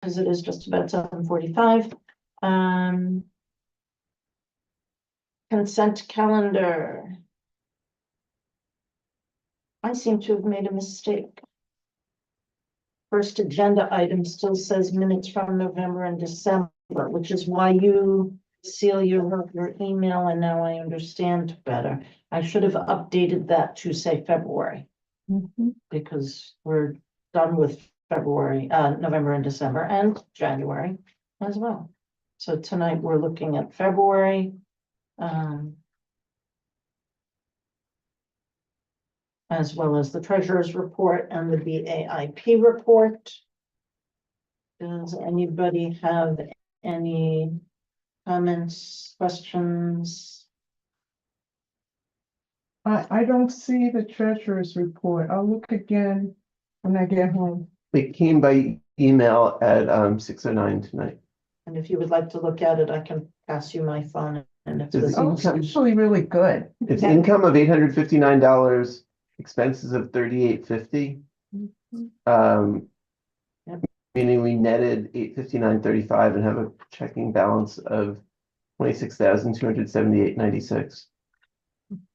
because it is just about 7:45. Consent calendar. I seem to have made a mistake. First agenda item still says minutes from November and December, which is why you, Celia, wrote your email, and now I understand better. I should have updated that to say February, because we're done with February, November and December, and January as well. So tonight we're looking at February. As well as the treasurer's report and the BAIP report. Does anybody have any comments, questions? I don't see the treasurer's report. I'll look again when I get home. It came by email at 6:09 tonight. And if you would like to look at it, I can pass you my phone. And if Does there's it Oh, it's actually really good. It's income of $859, expenses of $38.50. Yep. Meaning we netted $859.35 and have a checking balance of $26,278.96.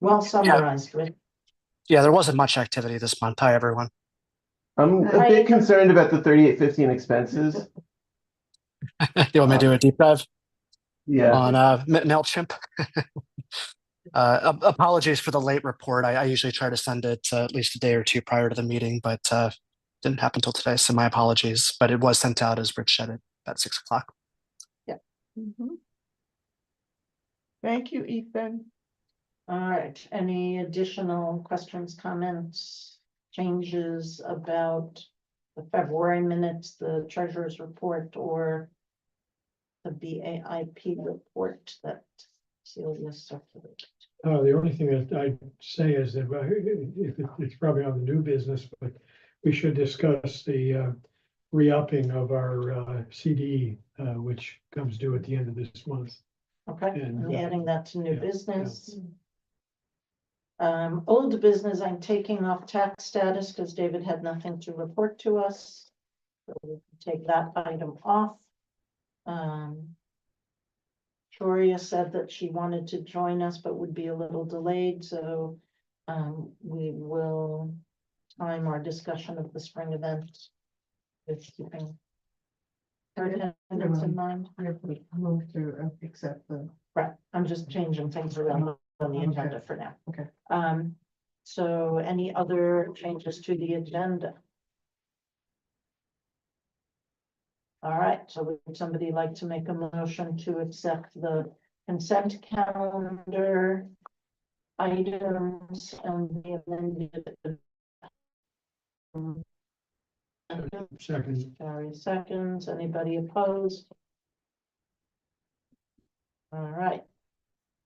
well summarized, Rick. Yeah, there wasn't much activity this month. Hi, everyone. I'm a Hi. bit concerned about the $38.50 in expenses. You want me to do a deep dive Yeah, on MailChimp? Apologies for the late report. I usually try to send it at least a day or two prior to the meeting, but didn't happen until today. So my apologies. But it was sent out, as Rich said, at 6 o'clock. Thank you, Ethan. All right, any additional questions, comments, changes about the February minutes, the treasurer's report, or the BAIP report that Celia circulated? The only thing that I'd say is that it's probably on the new business, but we should discuss the re-upping of our CD, which comes due at the end of this month. Okay, And, I'm adding that to new yeah, business. Old business, I'm taking off tax status because David had nothing to report to us. So we can take that item off. Gloria said that she wanted to join us, but would be a little delayed, so we will time our discussion of the spring event with keeping her attendance in mind. I have to move to accept the. Right, I'm just changing things around on the agenda for now. Okay. So any other changes to the agenda? All right, so would somebody like to make a motion to accept the consent calendar items and the amended? Second, Gary seconds, anybody opposed? All right,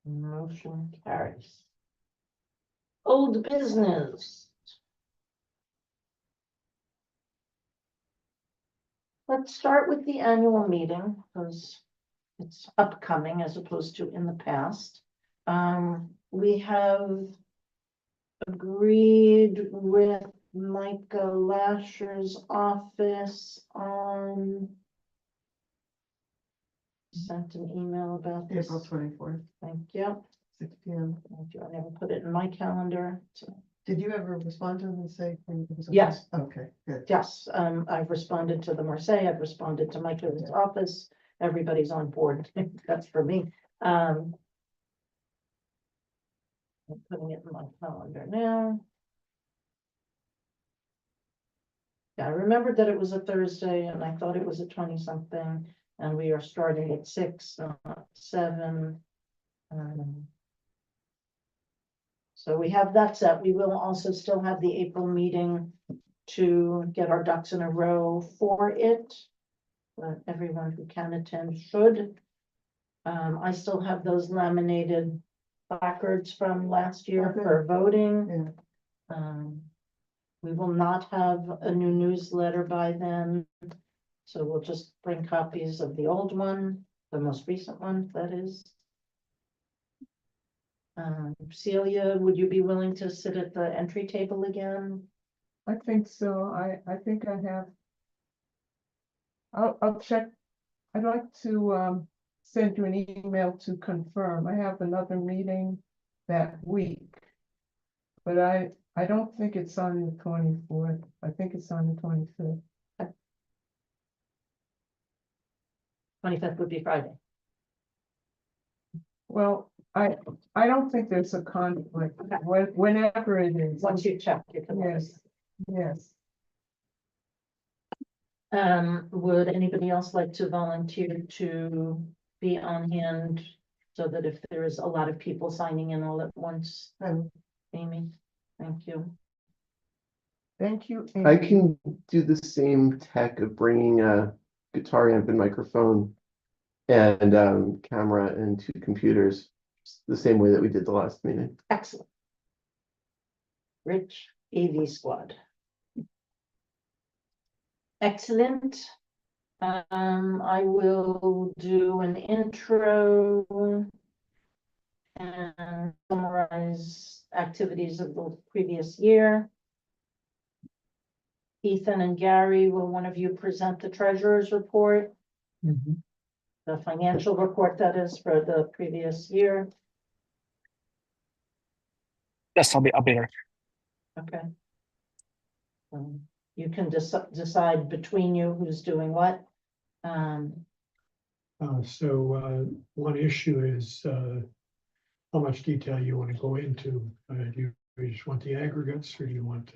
motion carries. Old business. Let's start with the annual meeting, because it's upcoming as opposed to in the past. We have agreed with Micah Lasher's office on. Sent an email about this. April 24th, Thank you. 6 p.m. Thank you. I never put it in my calendar. So, Did you ever respond to them and say? Yes. Okay, good. yes, I've responded to the Marseille, I've responded to Micah's office. Everybody's on board. That's for me. I'm putting it in my calendar now. Yeah, I remembered that it was a Thursday and I thought it was a 20-something, and we are starting at 6, not 7. So we have that set. We will also still have the April meeting to get our ducks in a row for it. But everyone who can attend should. I still have those laminated placards from last year for voting. Yeah. We will not have a new newsletter by then. So we'll just bring copies of the old one, the most recent one, that is. Celia, would you be willing to sit at the entry table again? I think so. I think I have I'll check. I'd like to, send you an email to confirm. I have another meeting that week. But I don't think it's on the 24th. I think it's on the 25th. 25th would be Friday. Well, I don't think there's a conflict, Okay. whenever it is. Once you check, you can. let us Yes, yes. Would anybody else like to volunteer to be on hand so that if there is a lot of people signing in all at once? Amy, thank you. Thank you. I Amy. can do the same tech of bringing a guitar amp and microphone and camera and two computers, the same way that we did the last meeting. Excellent. Rich AV squad. Excellent. I will do an intro and summarize activities of the previous year. Ethan and Gary, will one of you present the treasurer's report, the financial report that is for the previous year? Yes, I'll be there. Okay. You can decide between you who's doing what. One issue is, how much detail you want to go into. Do you just want the aggregates, or do you want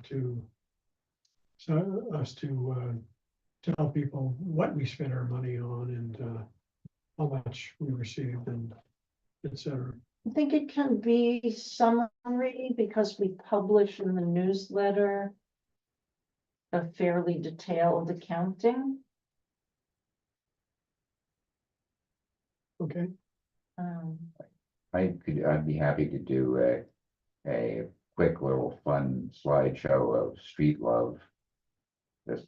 to us to tell people what we spent our money on and how much we received and et cetera? I think it can be summary because we publish in the newsletter a fairly detailed accounting. Okay, I'd be happy to do a quick little fun slideshow of street love. Just,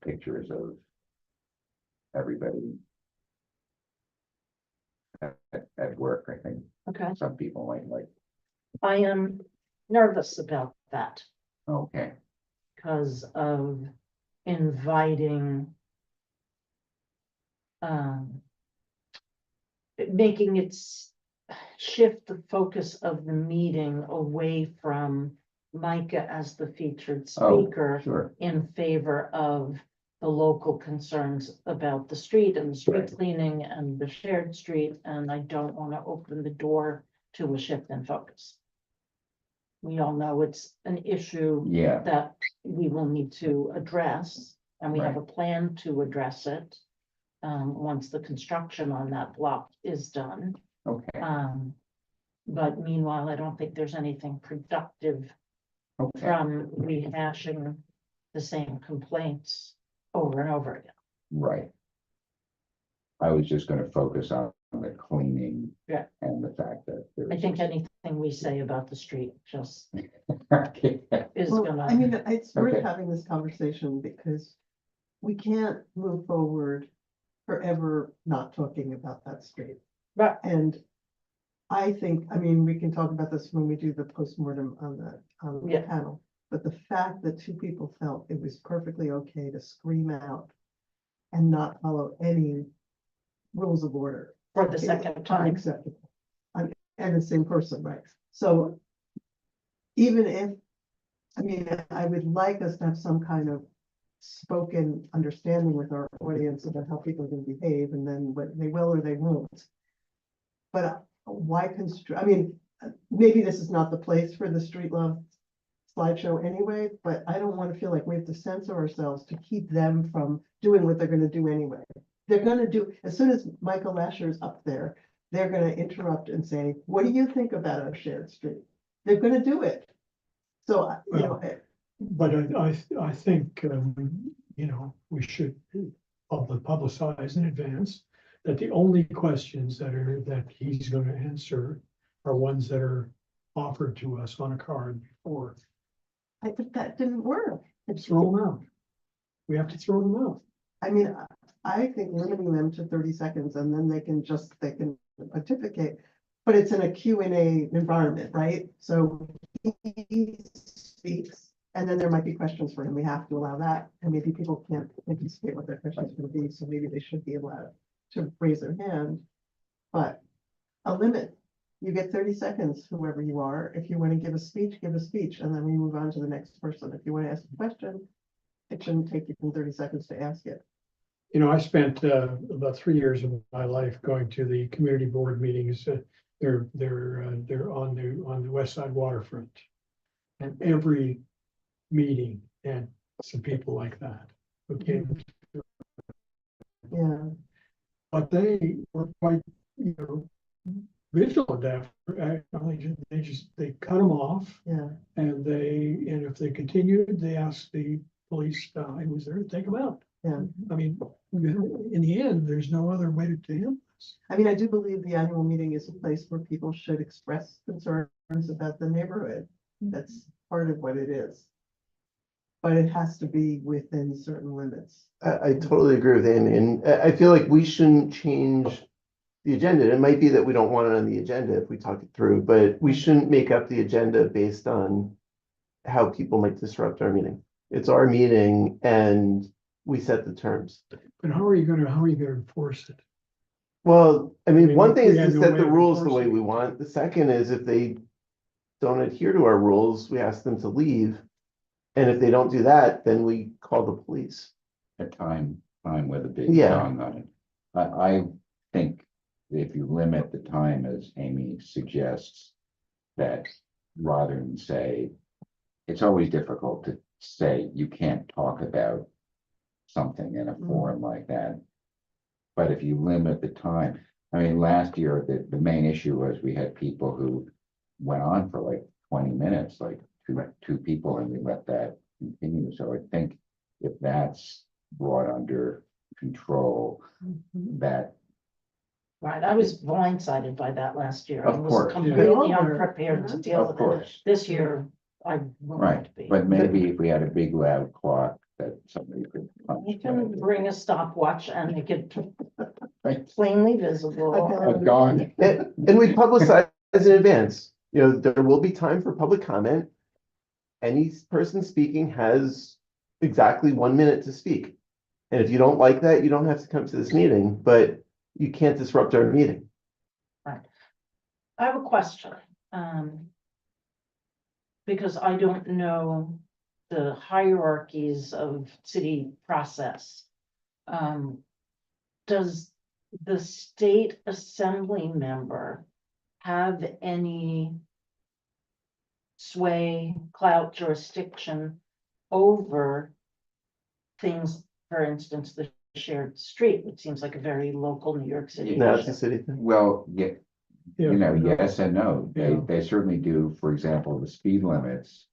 pictures of everybody at work. I think Okay, some people might like. I am nervous about that Okay, because of inviting making it shift the focus of the meeting away from Micah as the featured Oh, speaker sure. in favor of the local concerns about the street and the street Right. cleaning and the shared street, and I don't want to open the door to a shift in focus. We all know it's an issue Yeah, that we will need to address, and we have a Right. plan to address it. Once the construction on that block is done. okay, But meanwhile, I don't think there's anything productive okay, from rehashing the same complaints over and over again. right. I was just gonna focus on the cleaning. Yeah. And the fact that. I think anything we say about the street just Okay. is Well, gonna. I mean, it's worth Okay. having this conversation because we can't move forward forever not talking about that street. Right. And I think, I mean, we can talk about this when we do the postmortem on the Yeah. panel. But the fact that two people felt it was perfectly okay to scream out and not follow any rules of order. For the is second time. Unacceptable. And the same person, right? So even if, I mean, I would like us to have some kind of spoken understanding with our audience about how people are going to behave and then what they will or they won't. But why I mean, maybe this is not the place for the street love slideshow anyway, but I don't want to feel like we have to censor ourselves to keep them from doing what they're going to do anyway. They're going to do, as soon as Michael Lasher's up there, they're going to interrupt and say, what do you think about our shared street? They're going to do it. So, you know, but I think, we should publicize in advance that the only questions that he's gonna answer are ones that are offered to us on a card before. but that didn't work. Throw them out. We have to throw them out. I mean, I think limiting them to 30 seconds and then they can pontificate. But it's in a Q&A environment, right? So he speaks And then there might be questions for him. We have to allow that. And maybe people can't anticipate what their questions are going to be, so maybe they should be allowed to raise their hand. But a limit, you get 30 seconds, whoever you are. If you want to give a speech, and then we move on to the next person. If you want to ask a question, it shouldn't take you 30 seconds to ask it. You know, I spent about 3 years of my life going to the community board meetings. They're on the West Side waterfront. And every meeting had some people like that who came, Yeah, but they were quite, vigilant after. They cut them off, yeah. and if they continued, they asked the police who was there to take them out. Yeah. I mean, in the end, there's no other way to handle this. I mean, I do believe the annual meeting is a place where people should express concerns about the neighborhood. That's part of what it is. But it has to be within certain limits. I totally agree with Amy, and I feel like we shouldn't change the agenda. It might be that we don't want it on the agenda if we talk it through, but we shouldn't make up the agenda based on how people might disrupt our meeting. It's our meeting and we set the terms. But how are you gonna enforce it? Well, I mean, one thing we is had to no set way the of rules the way enforcing we it. want. The second is if they don't adhere to our rules, we ask them to leave. And if they don't do that, then we call the police. A time with a big Yeah. gong on it. I think if you limit the time, as Amy suggests, that rather than say, it's always difficult to say you can't talk about something in a forum like that. But if you limit the time, I mean, last year, the main issue was we had people who went on for like 20 minutes, like two people, and we let that continue. So I think if that's brought under control, that, Right, I was blindsided by that last year. I Of was course. completely We all were. unprepared to deal of with it. course, This year, I right, won't be. but maybe if we had a big loud clock that somebody could punch. You can bring a stopwatch and make it Right. plainly visible. A gong. And we publicize in advance, there will be time for public comment. Any person speaking has exactly 1 minute to speak. And if you don't like that, you don't have to come to this meeting, but you can't disrupt our meeting. I have a question. Because I don't know the hierarchies of city process. Does the state assembly member have any sway, clout, jurisdiction over things, for instance, the shared street, which seems like a very local New York City No, it's a issue? city thing. Well, yeah, Yeah. yes and no. Yeah. They certainly do, for example, the speed limits.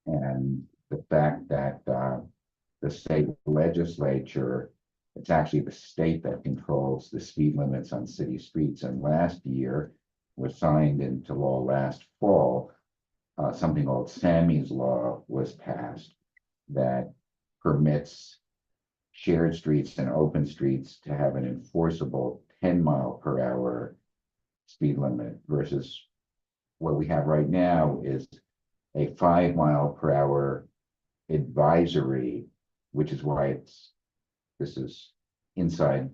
And the fact that the state legislature, it's actually the state that controls the speed limits on city streets. And last year was signed into law last fall. Something called Sammy's Law was passed that permits shared streets and open streets to have an enforceable 10-mile-per-hour speed limit versus what we have right now is a 5-mile-per-hour advisory, which is why this is inside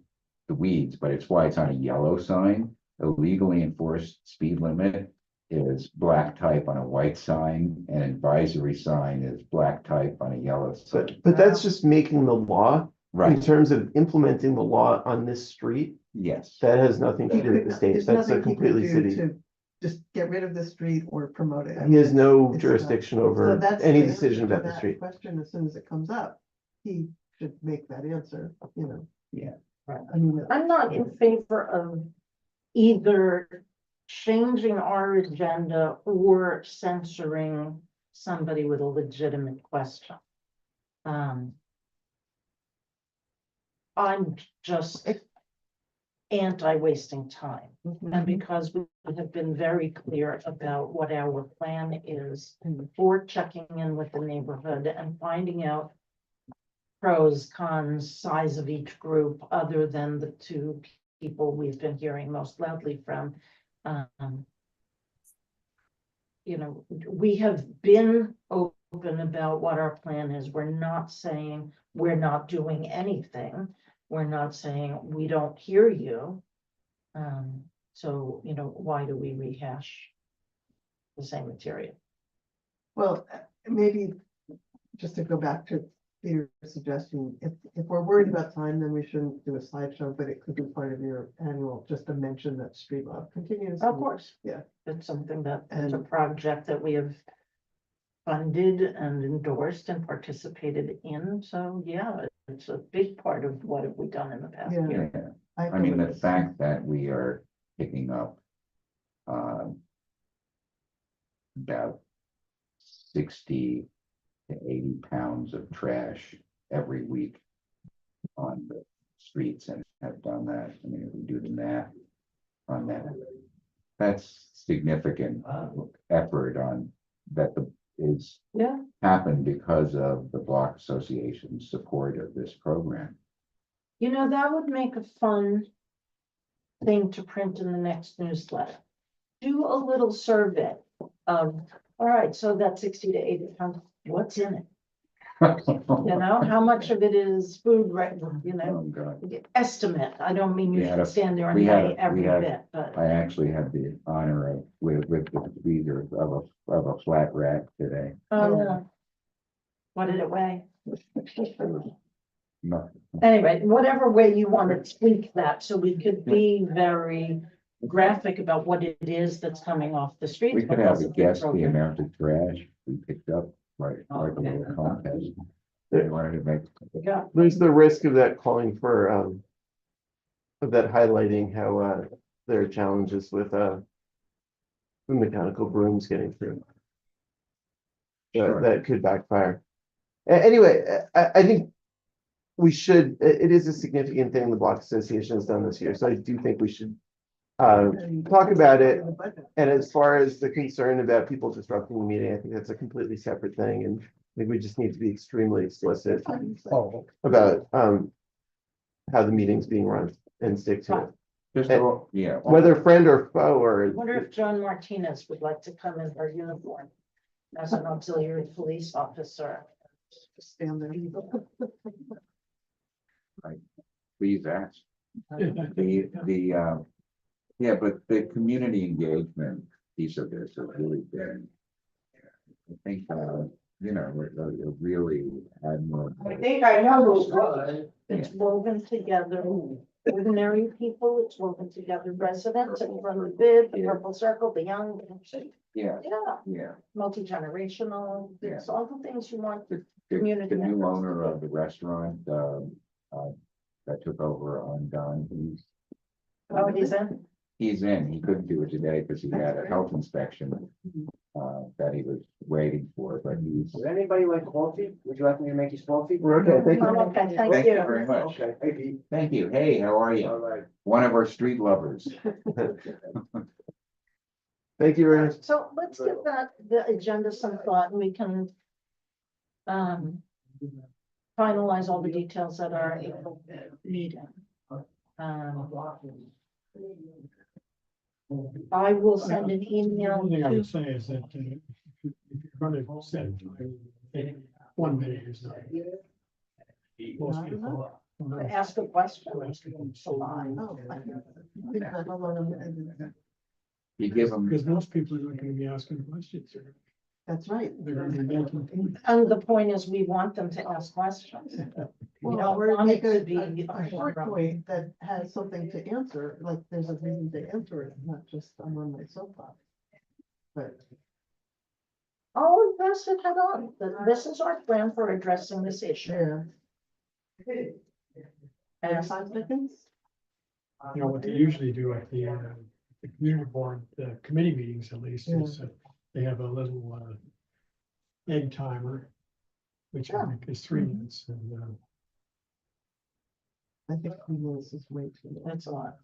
the weeds, but it's why it's on a yellow sign. A legally enforced speed limit is black type on a white sign, and advisory sign is black type on a yellow sign. But that's just making the law. In Right, terms of implementing the law on this street, yes. that has nothing to do with the state. There's That's a nothing he can completely do city. to just get rid of the street or promote it. He has no It's jurisdiction So over that's any the decision answer to about the that street. Question, as soon as it comes up, he should make that answer, Yeah. Right. I mean, I'm not in favor of either changing our agenda or censoring somebody with a legitimate question. I'm just anti-wasting time. And because we have been very clear about what our plan is for checking in with the neighborhood and finding out pros, cons, size of each group, other than the two people we've been hearing most loudly from. We have been open about what our plan is. We're not saying we're not doing anything. We're not saying we don't hear you. So, why do we rehash the same material? Well, maybe just to go back to Peter's suggestion, if we're worried about time, then we shouldn't do a slideshow, but it could be part of your annual, just to mention that Street Love continues. Of course. Yeah. It's something it's a And- project that we have funded and endorsed and participated in. So, yeah, it's a big part of what have we done in the past Yeah. year. Yeah, I feel mean, the like- fact that we are picking up about 60 to 80 pounds of trash every week on the streets and have done that. I mean, if we do the math on that, that's significant effort on is Yeah. happened because of the Block Association's support of this program. That would make a fun thing to print in the next newsletter. Do a little survey of, all right, so that 60 to 80 pounds, what's in it? How much of it is food, right? Oh, God. Estimate. I don't mean you We had should a- stand there and we had pay a- every we had- bit, but I actually had the honor of with the leader of a flat rack today. no. What did it weigh? No, Anyway, whatever way you want to tweak that, so we could be very graphic about what it is that's coming off the street. we could have a guess the amount of trash we picked up, like a little contest. They wanted to make. Yeah, There's the risk of that calling for, of that highlighting how, there are challenges with, the mechanical brooms getting through. Sure. That could backfire. Anyway, I think we should, it is a significant thing the Block Association has done this year, so I do think we should talk about it. And as far as the concern about people disrupting the meeting, I think that's a completely separate thing, and I think we just need to be extremely explicit about how the meeting's being run and stick to it. Just, yeah. Whether friend or foe or. I wonder if John Martinez would like to come in her uniform as an auxiliary police officer. Stand there. Please ask. Yeah, but the community engagement piece of this has really been. I think, we're really admirable. I think I know who's what. It's woven together, ordinary people, it's woven together, residents, and from the bid, the purple circle, the young, Yeah, yeah, yeah. multi-generational, it's all the things you want. The Community new members. owner of the restaurant, that took over on Don, Oh, he's in, he couldn't do it today because he had a health inspection. That he was waiting for, but he's. Would anybody like coffee? Would you like me to make you coffee? We're okay, thank Oh, you. okay, thank Thank you you. very much. Okay, hey, Pete. Thank you. Hey, how are All you? right. One of our street lovers. Thank you very much. So let's give the agenda some thought, and we can finalize all the details at our April meeting. I will send an email One thing I to, would say is that if you're going to set 1 minute is not. Most people. ask a question. Oh, I think that, hold on a minute. You give them, Because most people are not going to be asking questions. That's right. They're going to be making points. And the point is, we want them to ask questions. Well, don't or want make it a, to be a short point that has something to answer, like there's a reason to answer it, not just I'm on my soapbox. But, I'll address it head on. This is our plan for addressing this issue. yeah. Ask- 5 seconds? You know, what they usually do at the community board, the committee meetings at least, is they have a little egg timer, which I think is 3 minutes. And I think 3 minutes is way too long. That's a lot.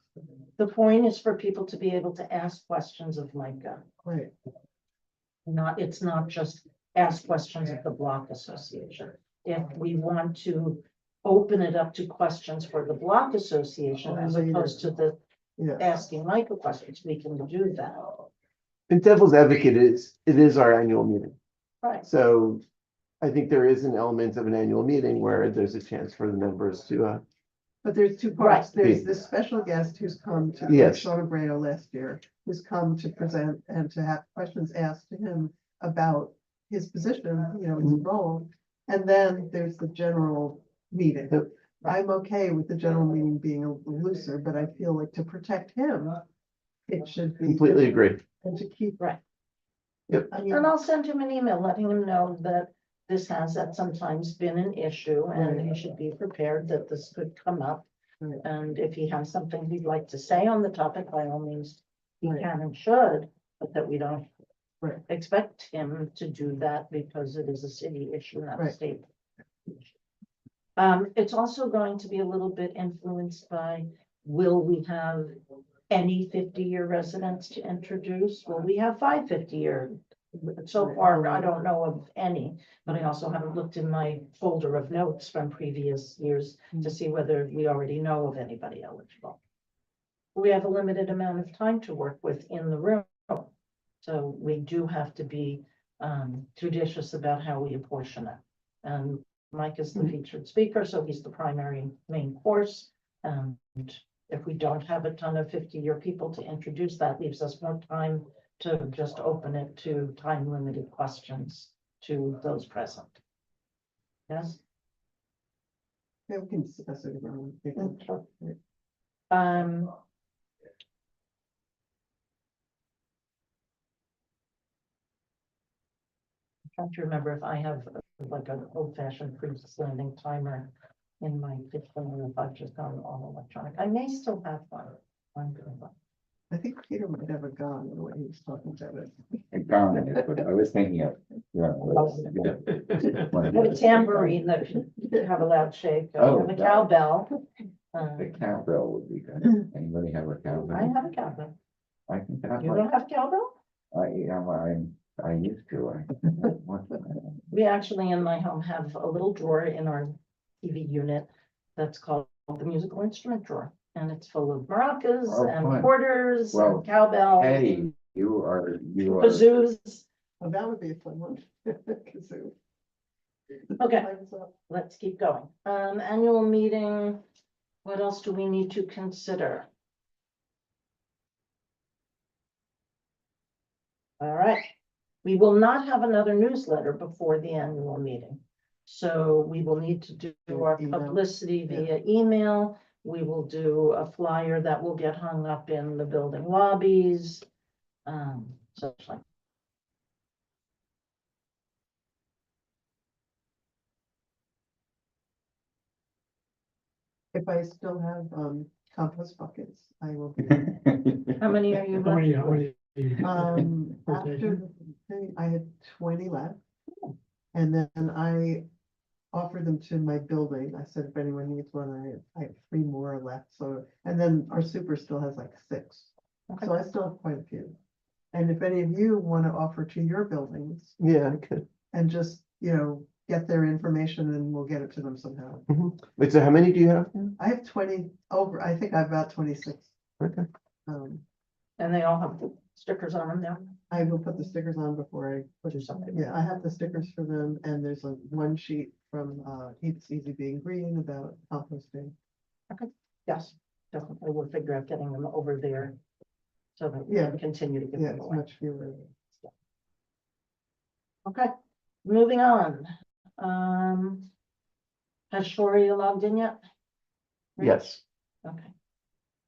The point is for people to be able to ask questions of Micah. Right, It's not just ask questions of the Block Association. If we want to open it up to questions for the Block Association as opposed to the yeah. asking Micah questions, we can do that. And devil's advocate it is our annual meeting. Right. So I think there is an element of an annual meeting where there's a chance for the members to, But there's two parts. Right. There's this special guest who's come to, like Yes. Sean Abreu last year, who's come to present and to have questions asked to him about his position, you know, his role. And then there's the general meeting. Yep. I'm okay with the general meeting being a little looser, but I feel like to protect him, it should be. completely agree. And to keep. Right. Yep. I mean, And I'll send him an email letting him know that this has at sometimes been an issue and he should be prepared that this could come up. Right. And if he has something he'd like to say on the topic, by all means, he Right. can and should, but that we don't Right. expect him to do that because it is a city issue, not a Right. state. issue. It's also going to be a little bit influenced by, will we have any 50-year residents to introduce? Well, we have 5 50-year. So far, I don't know of any, but I also haven't looked in my folder of notes from previous years to see whether we already know of anybody eligible. We have a limited amount of time to work with in the room, so we do have to be judicious about how we apportion it. And Mike is the featured speaker, so he's the primary main course. And if we don't have a ton of 50-year people to introduce, that leaves us more time to just open it to time-limited questions to those present. Yes? yeah, we can discuss it around. Sure. Um. I'm trying to remember if I have like an old-fashioned freestanding timer in my kitchen, or if I've just gone all electronic. I may still have one. I think Peter might have a gun the way he was talking about it. And Garmin is what I was thinking of. I have a tambourine that can have a loud shake. I Oh, have a nice. cowbell. The cowbell would be good. Anybody have a cowbell? I have a cowbell. I think that You might, don't have a cowbell? I used to, We actually in my home have a little drawer in our TV unit that's called the musical instrument drawer. And it's full of maracas Oh, and fun. quarters Well, and cowbells. Hey, and you are. kazoos. Oh, that would be a fun one. Kazoo. Okay, Time's up. let's keep going. Annual meeting, what else do we need to consider? All right, we will not have another newsletter before the annual meeting. So we will need to do our Email. publicity Yeah. via email. We will do a flyer that will get hung up in the building lobbies. Such like. If I still have compost buckets, I will. be- How many are you How many, left how with? many? After the thing, I had 20 left. And then I offered them to my building. I said, if anyone needs one, I have 3 more left. So, and then our super still has like 6. Okay. So I still have quite a few. And if any of you want to offer to your buildings Yeah, I could. and just, you know, get their information and we'll get it to them somehow. Wait, so how many do you have? I have 20 over, I think I've about 26. Okay. And they all have stickers on them now? I will put the stickers on before I put Do something. Yeah, I have the stickers for them and there's a 1 sheet from It's Easy Being Green about composting. Yes, definitely. We'll figure out getting them over there. So that we Yeah. can continue to give Yeah, them it's away. much fewer. Okay, moving on. Has Shoria logged in yet? Yes. Okay.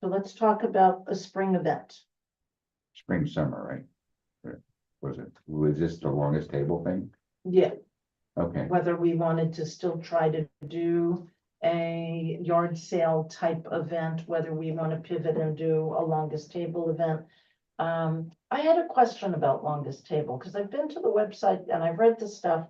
So let's talk about a spring event. Spring, summer, right? Was this the longest table thing? Yeah, Okay, whether we wanted to still try to do a yard sale type event, whether we want to pivot and do a longest table event. I had a question about longest table, because I've been to the website and I've read the stuff.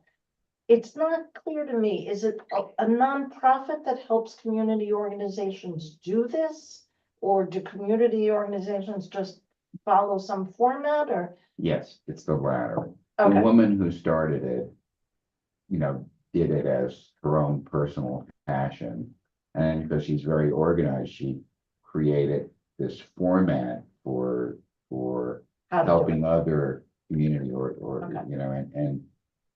It's not clear to me, is it a nonprofit that helps community organizations do this? Or do community organizations just follow some format or? yes, it's the latter. The Okay, woman who started it, you know, did it as her own personal passion. And because she's very organized, she created this format for how to do it. helping other community or, Okay. you know, and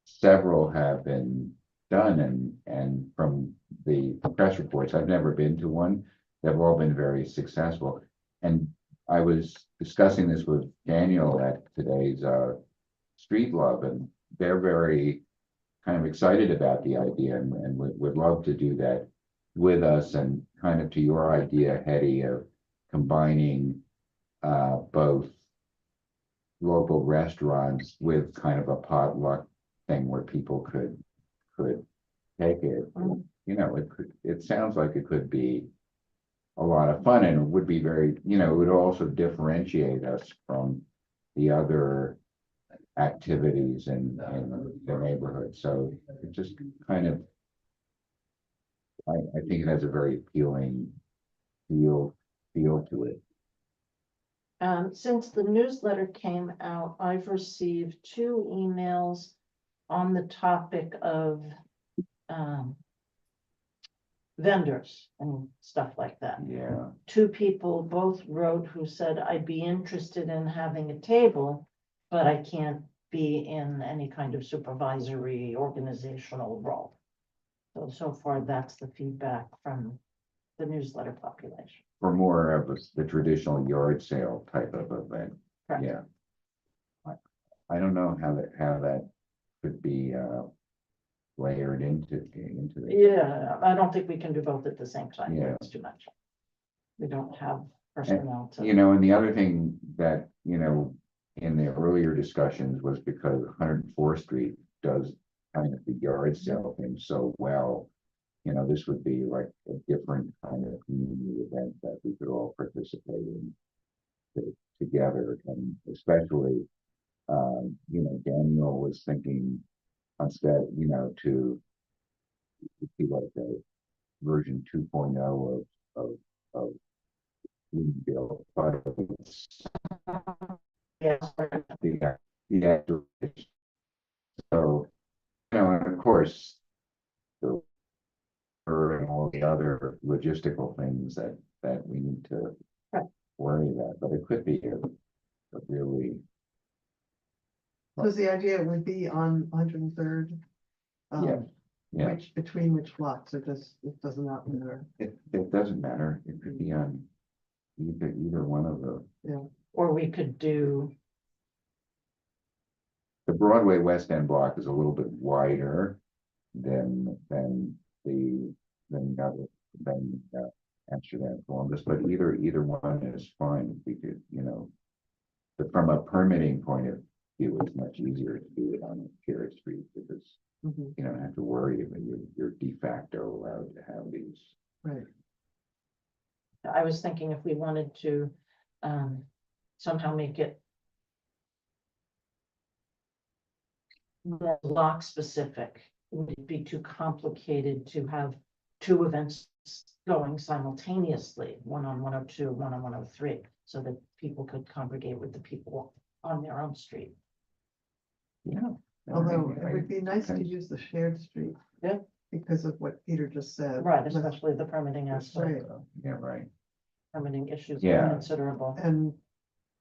several have been done and from the press reports, I've never been to one. They've all been very successful. And I was discussing this with Daniel at today's Street Love, and they're very kind of excited about the idea and would love to do that with us, and kind of to your idea, Hetty, of combining both local restaurants with kind of a potluck thing where people could take it. Mm. You know, it sounds like it could be a lot of fun, and it would be very, you know, it would also differentiate us from the other activities in the neighborhood. So it just kind of, I think it has a very appealing feel to it. Since the newsletter came out, I've received 2 emails on the topic of vendors and stuff like that. Yeah, 2 people both wrote who said, I'd be interested in having a table, but I can't be in any kind of supervisory organizational role. So far, that's the feedback from the newsletter population. for more of the traditional yard sale type of event. Correct. Yeah. I don't know how that could be layered into it. Yeah, I don't think we can do both at the same time. Yeah. It's too much. We don't have personnel to. You know, and the other thing that, you know, in the earlier discussions was because 104th Street does kind of the yard sale thing so well. You know, this would be like a different kind of community event that we could all participate in together, and especially, you know, Daniel was thinking instead, you know, to be like a version 2.0 of Greenville, but it's Yes. yeah. So, you know, and of course, the and all the other logistical things that we need to Right. worry about, but it could be a really, So the idea would be on 103rd. yeah, yeah, Which, between which blocks, it does not matter. it doesn't matter. It could be on either one of Or we could do, the Broadway West End block is a little bit wider than Amsterdam Columbus, but either one is fine. We could, you know, but from a permitting point of view, it's much easier to do it on Carrot Street because Mhm, you don't have to worry about you're de facto allowed to have these. Right, I was thinking if we wanted to somehow make it more block specific, would it be too complicated to have 2 events going simultaneously, one on 102, one on 103, so that people could congregate with the people on their own street? Yeah. although it would be nice to use the shared street. Yeah. Because of what Peter just said. Right, but- especially the permitting aspect, Right. Yeah, right. permitting issues Yeah. are considerable. And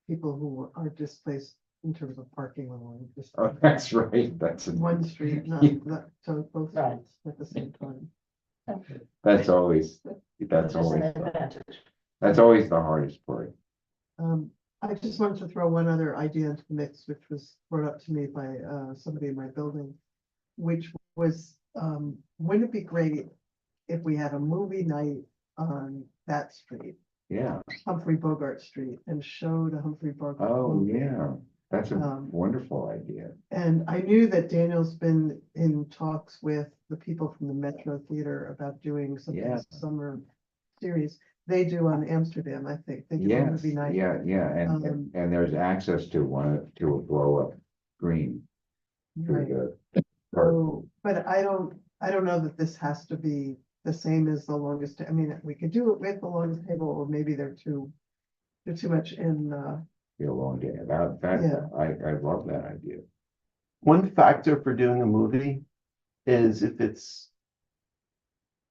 people who are displaced in terms of parking along just Oh, that's right. That's one street, not, Yeah. not, so both Right. streets at the same time. that's always Which is an the advantage. hardest part. I just wanted to throw one other idea into the mix, which was brought up to me by somebody in my building, which was, wouldn't it be great if we had a movie night on that street, Yeah. Humphrey Bogart Street, and showed a Humphrey Bogart Oh, movie? yeah. That's a Um, wonderful idea. And I knew that Daniel's been in talks with the people from the Metro Theater about doing some kind Yeah. of summer series. They do on Amsterdam, I think. They do a Yes, movie night. yeah, and there's access to to a blow up screen through Right. the. So, but I don't know that this has to be the same as the longest, I mean, we could do it with the longest table, or maybe they're too much in, Be a long day. Yeah. I love that idea. One factor for doing a movie is if it's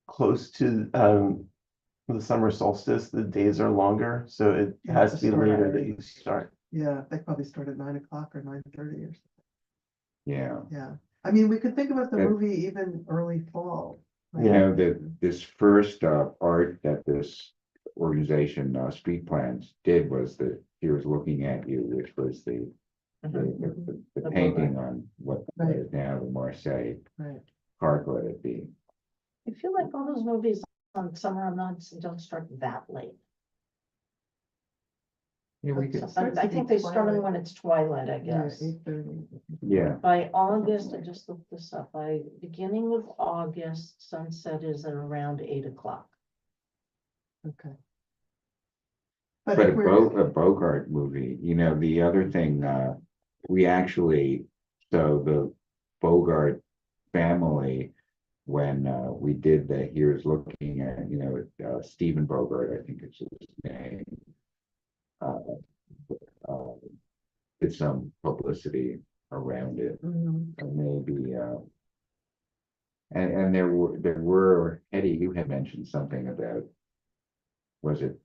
close to the summer solstice, the days are longer, so it You has have to to be start later that early. you start. yeah, they probably start at 9 o'clock or 9:30 or something, Yeah, yeah. I mean, we could think about the Yeah. movie even early fall. right? You know, this first art that this organization, Street Plans, did was the Here's Looking at You, which was the The painting on what Right. is now the Marseille Right. Park, let it be. I feel like all those movies on Summer Nights don't start that late. Yeah, we could, Starts I to think be they started twilight. when it's twilight, I Yeah, guess. 8:30. yeah, By August, I just looked this up, by beginning of August, sunset is at around 8 o'clock. Okay. but if we're, a Bogart movie, you know, the other thing, we actually, so the Bogart family, when we did the Here's Looking at, you know, Stephen Bogart, I think it's his name. Did some publicity around it, Mhm. and maybe, and there were, Eddie, you had mentioned something about, was it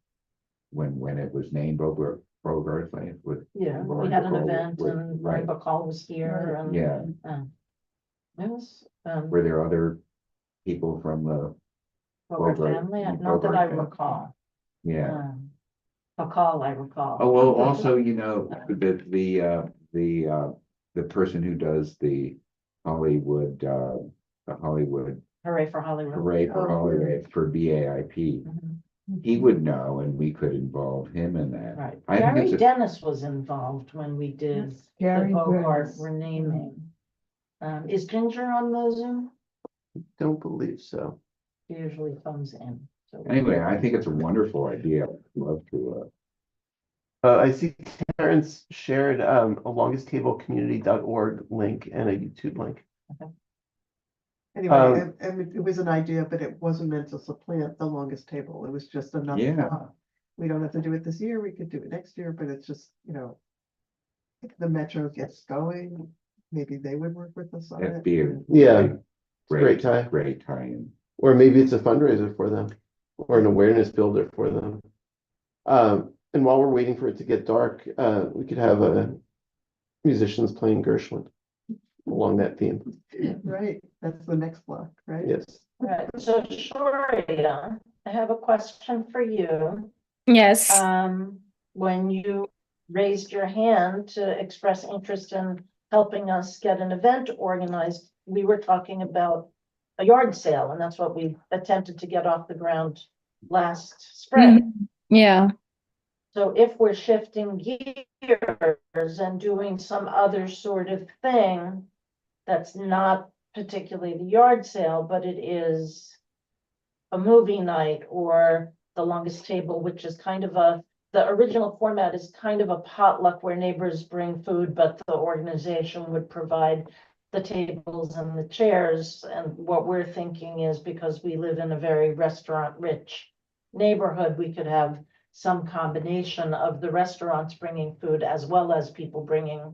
when it was named Bogart's Lane with, Yeah, we Lauren had an Bacall event with- and right. Lauren Bacall was here and. yeah, It was, were there other people from the, Bogart Bogart- family, not that Bogart I family? recall. yeah. Bacall, I recall. Oh, well, also, you know, the person who does the Hollywood, Hooray for Hollywood. Hooray for Oh, Hollywood for BAIP, Mhm. he would know, and we could involve him in that. Right, I think Gary it's a, Dennis was involved when we did the Gary Bogart Dennis. renaming. Is Ginger on the Zoom? Don't believe so. She usually comes in, so. anyway, I think it's a wonderful idea. I'd love to, I see Terrence shared a longestablecommunity.org link and a YouTube link. Anyway, Um, and it was an idea, but it wasn't meant to supplant the longest table. It was just another Yeah. thought. We don't have to do it this year. We could do it next year, but it's just, you know, if the metro gets going, maybe they would work with us on that'd it. be a Yeah, great, great tie. great tie-in. Or maybe it's a fundraiser for them or an awareness builder for them. And while we're waiting for it to get dark, we could have musicians playing Gershwin along that theme. Right, that's the next block, right? Yes. Right, so Shoria, I have a question for you. Yes. When you raised your hand to express interest in helping us get an event organized, we were talking about a yard sale, and that's what we attempted to get off the ground last spring. Yeah. So if we're shifting gears and doing some other sort of thing that's not particularly the yard sale, but it is a movie night or the longest table, which is kind of the original format is kind of a potluck where neighbors bring food, but the organization would provide the tables and the chairs. And what we're thinking is, because we live in a very restaurant-rich neighborhood, we could have some combination of the restaurants bringing food as well as people bringing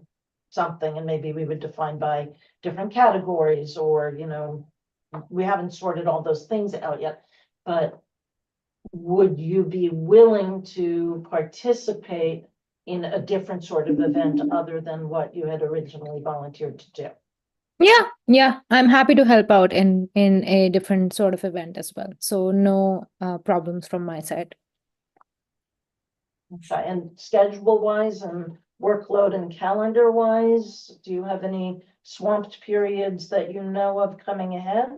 something, and maybe we would define by different categories, or, you know, we haven't sorted all those things out yet, but would you be willing to participate in a different sort of event other than what you had originally volunteered to do? Yeah, I'm happy to help out in a different sort of event as well. So no problems from my side. Okay, and schedule wise and workload and calendar wise, do you have any swamped periods that you know of coming ahead?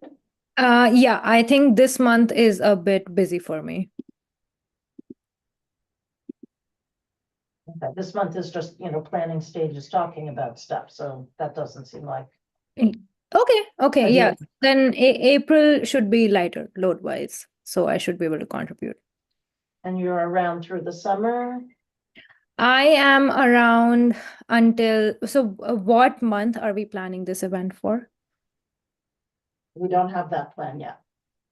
Yeah, I think this month is a bit busy for me. Okay, this month is just, you know, planning stages, talking about stuff, so that doesn't seem like. Okay, yeah. Ideal. Then April should be lighter load wise, so I should be able to contribute. And you're around through the summer? I am around until, so what month are we planning this event for? We don't have that plan yet.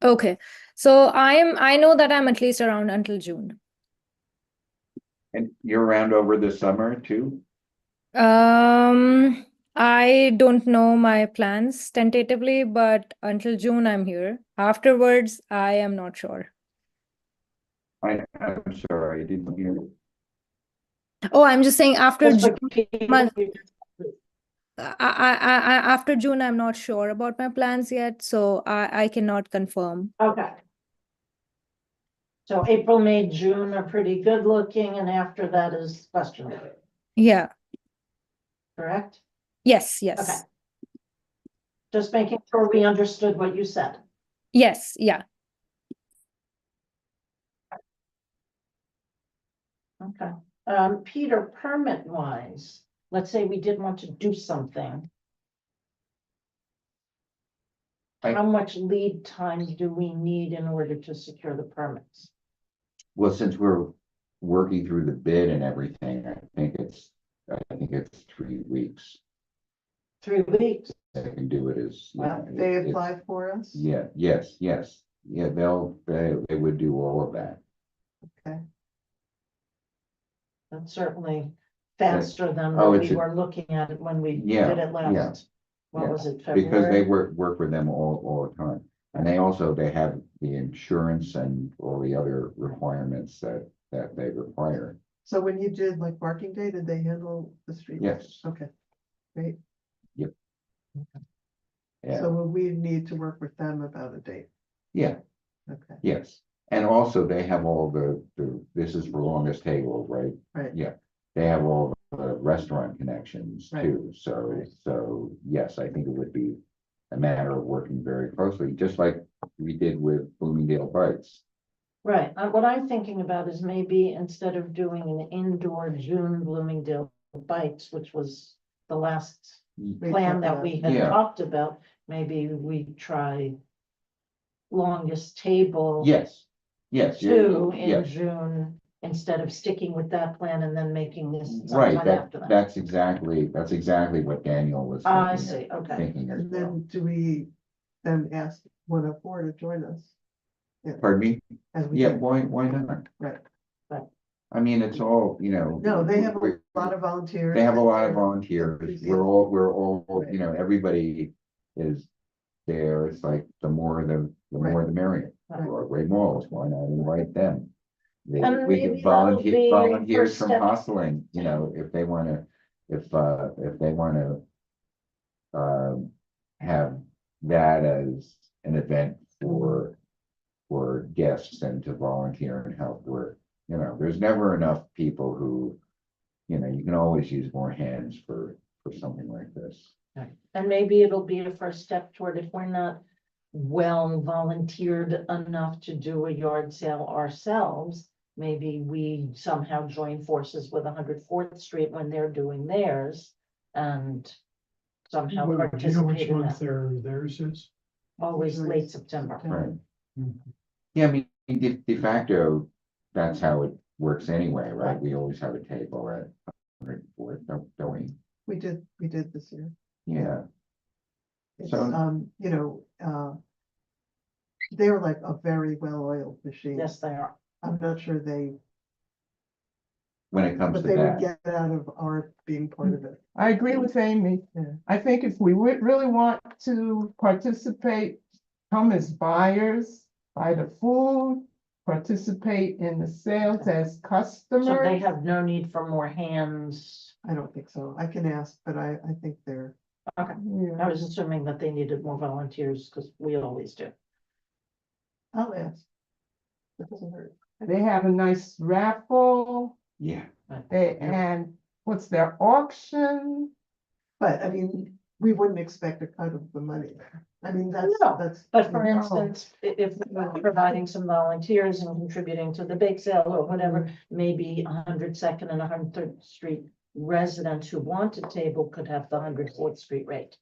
Okay, so I know that I'm at least around until June. And you're around over the summer too? I don't know my plans tentatively, but until June I'm here. Afterwards, I am not sure. I'm sorry, I didn't hear. Oh, I'm just saying after Just June. for people month- who- after June, I'm not sure about my plans yet, so I cannot confirm. Okay. So April, May, June are pretty good looking, and after that is questionable, Yeah, correct? yes, Okay. yes, Just making sure we understood what you said. yes, yeah. Okay. Peter, permit wise, let's say we did want to do something. I- How much lead time do we need in order to secure the permits? Well, since we're working through the bid and everything, I think it's 3 weeks. 3 weeks. They can do it as. you know, They it's- apply for us? Yeah, yes, yes. Yeah, they would do all of that. Okay, That's certainly faster than Oh, what it's we a- were looking at it when we Yeah, did it last. What yeah. was it, Because they February? work with them all the time. And they have the insurance and all the other requirements that they require. so when you did like parking day, did they handle the street? Yes, Okay, great. yeah, So will we need to work with them about a date? yeah, Okay, yes. And also they have all this is for longest table, right? right. Yeah, they have all the restaurant connections Right. too. So yes, I think it would be a matter of working very closely, just like we did with Bloomingdale Bites. Right, what I'm thinking about is maybe instead of doing an indoor June Bloomingdale Bites, which was the last We plan talked that about- we had Yeah. talked about, maybe we try longest table Yes, yes. 2 in yes. June, instead of sticking with that plan and then making this Right, sometime after that. that's exactly what Daniel was I thinking, see, okay. thinking as And well. then do we then ask 104 to join us? Pardon me? As we Yeah, did? why not? Right. I mean, it's all, No, they have a lot of volunteers. They have a lot of and volunteers. they're- We're all, everybody is there. It's like the more the merrier. Right. Broadway malls, why not invite them? And We maybe get that'll be volunteers first from step. hustling, if they wanna, if they wanna. Have that as an event for guests and to volunteer and help work. There's never enough people who, you can always use more hands for something like this. And maybe it'll be a first step toward, if we're not well volunteered enough to do a yard sale ourselves, maybe we somehow join forces with 104th Street when they're doing theirs and somehow Do you know participate which in month that. theirs is? Always Usually late it's September. Right. Mhm. Yeah, I mean, de facto, that's how it works anyway, right? We always have a table at 104th, don't we? We did this year. Yeah, It's, So- they're like a very well-oiled machine. Yes, they are. I'm not sure when it comes but to they would that. get out of our being part of it. I agree with Amy. Yeah. I think if we would really want to participate, come as buyers, buy the food, participate in the sales as So they customers. have no need for more hands. I don't think so. I can ask, but I think they're, I Yeah. was assuming that they needed more volunteers because we always do. I'll ask. It doesn't hurt. They have a nice raffle, Yeah, and what's their auction? But I mean, we wouldn't expect a cut of the money. I mean, No, that's. But for you know, instance, if we're providing some volunteers and contributing to the bake sale or whatever, maybe 102nd and 103rd Street residents who want a table could have the 104th Street rate,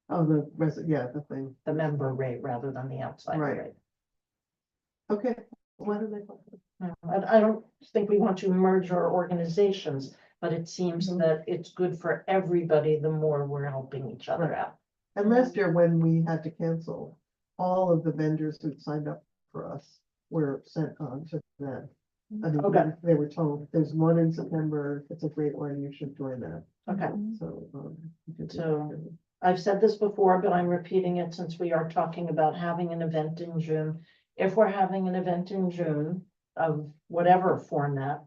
Oh, the thing. the member rate rather than the outside Right. rate. Okay, why do they? No, I don't think we want to merge our organizations, but it seems Mhm. that it's good for everybody, the more we're helping each other Right. out. And last year, when we had to cancel, all of the vendors who signed up for us were sent on to them. I mean, Okay. they were told, there's one in September, it's a great one, you should join that, Okay, so. you could do So- that. I've said this before, but I'm repeating it since we are talking about having an event in June. If we're having an event in June of whatever format,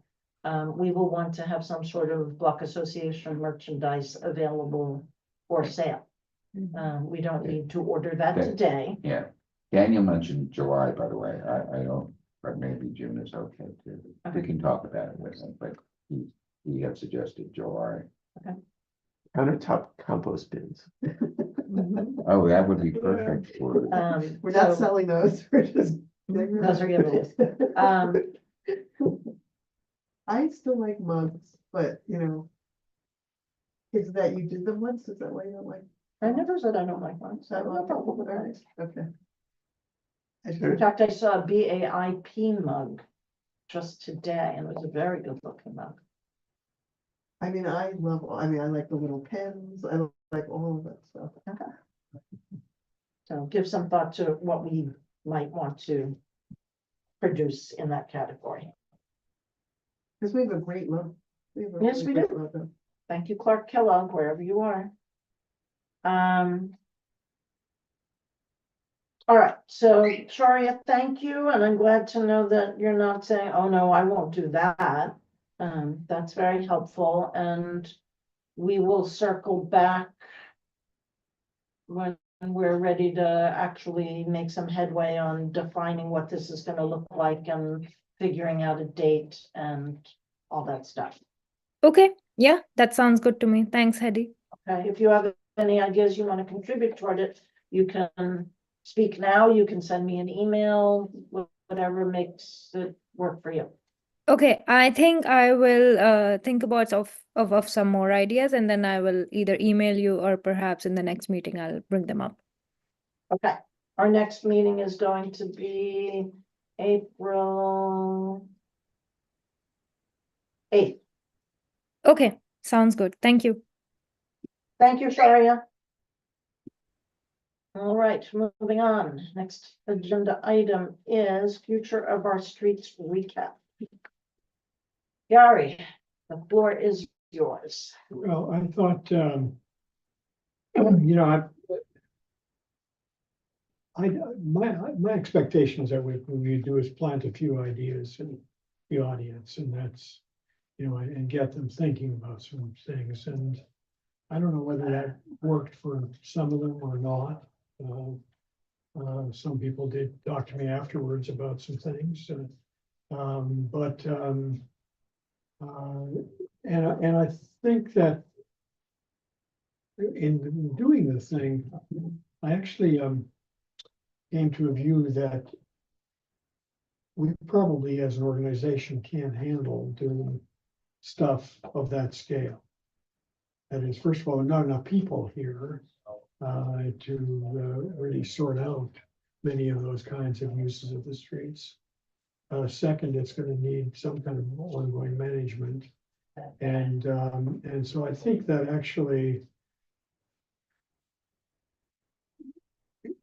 we will want to have some sort of block association merchandise available for sale. We don't need to order that Okay. today. Yeah, Daniel mentioned July, by the way, I don't, but maybe June is okay too. We Okay. can talk about it with him, but he had suggested July. Countertop compost bins. Oh, that would be perfect for, We're not So- selling those, we're just. Those are giveaways. I still like mugs, but you know. Is that you did them once, is that why you don't like? I never said I don't like one, so I that have one? no problem with that. Alright, okay. I Sure. In fact, I saw a BAIP mug just today, and it was a very good looking mug. I mean, I like the little pens, I like all of that stuff. So give some thought to what we might want to produce in that category. Cause we have a great logo. Have a Yes, really we great do. logo. Thank you, Clark Kellogg, wherever you are. All right, so Sharia, thank you, and I'm glad to know that you're not saying, oh, no, I won't do that. That's very helpful, and we will circle back when we're ready to actually make some headway on defining what this is gonna look like and figuring out a date and all that stuff. Okay, yeah, that sounds good to me. Thanks, Hedy. Okay, if you have any ideas you want to contribute toward it, you can speak now, you can send me an email, whatever makes it work for you. Okay, I think I will think about of some more ideas, and then I will either email you or perhaps in the next meeting I'll bring them up. Okay, our next meeting is going to be April 8th. Okay, sounds good. Thank you. Thank you, Sharia. All right, moving on. Next agenda item is future of our streets recap. Gary, the floor is yours. Well, I thought, you know, my expectations that what we do is plant a few ideas in the audience, and that's, you know, and get them thinking about some things, and I don't know whether that worked for some of them or not. Some people did talk to me afterwards about some things, and I think that in doing the thing, I actually came to a view that we probably as an organization can't handle doing stuff of that scale. That is, first of all, there are not enough people here to really sort out many of those kinds of uses of the streets. Second, it's going to need some kind of ongoing management. And so I think that actually,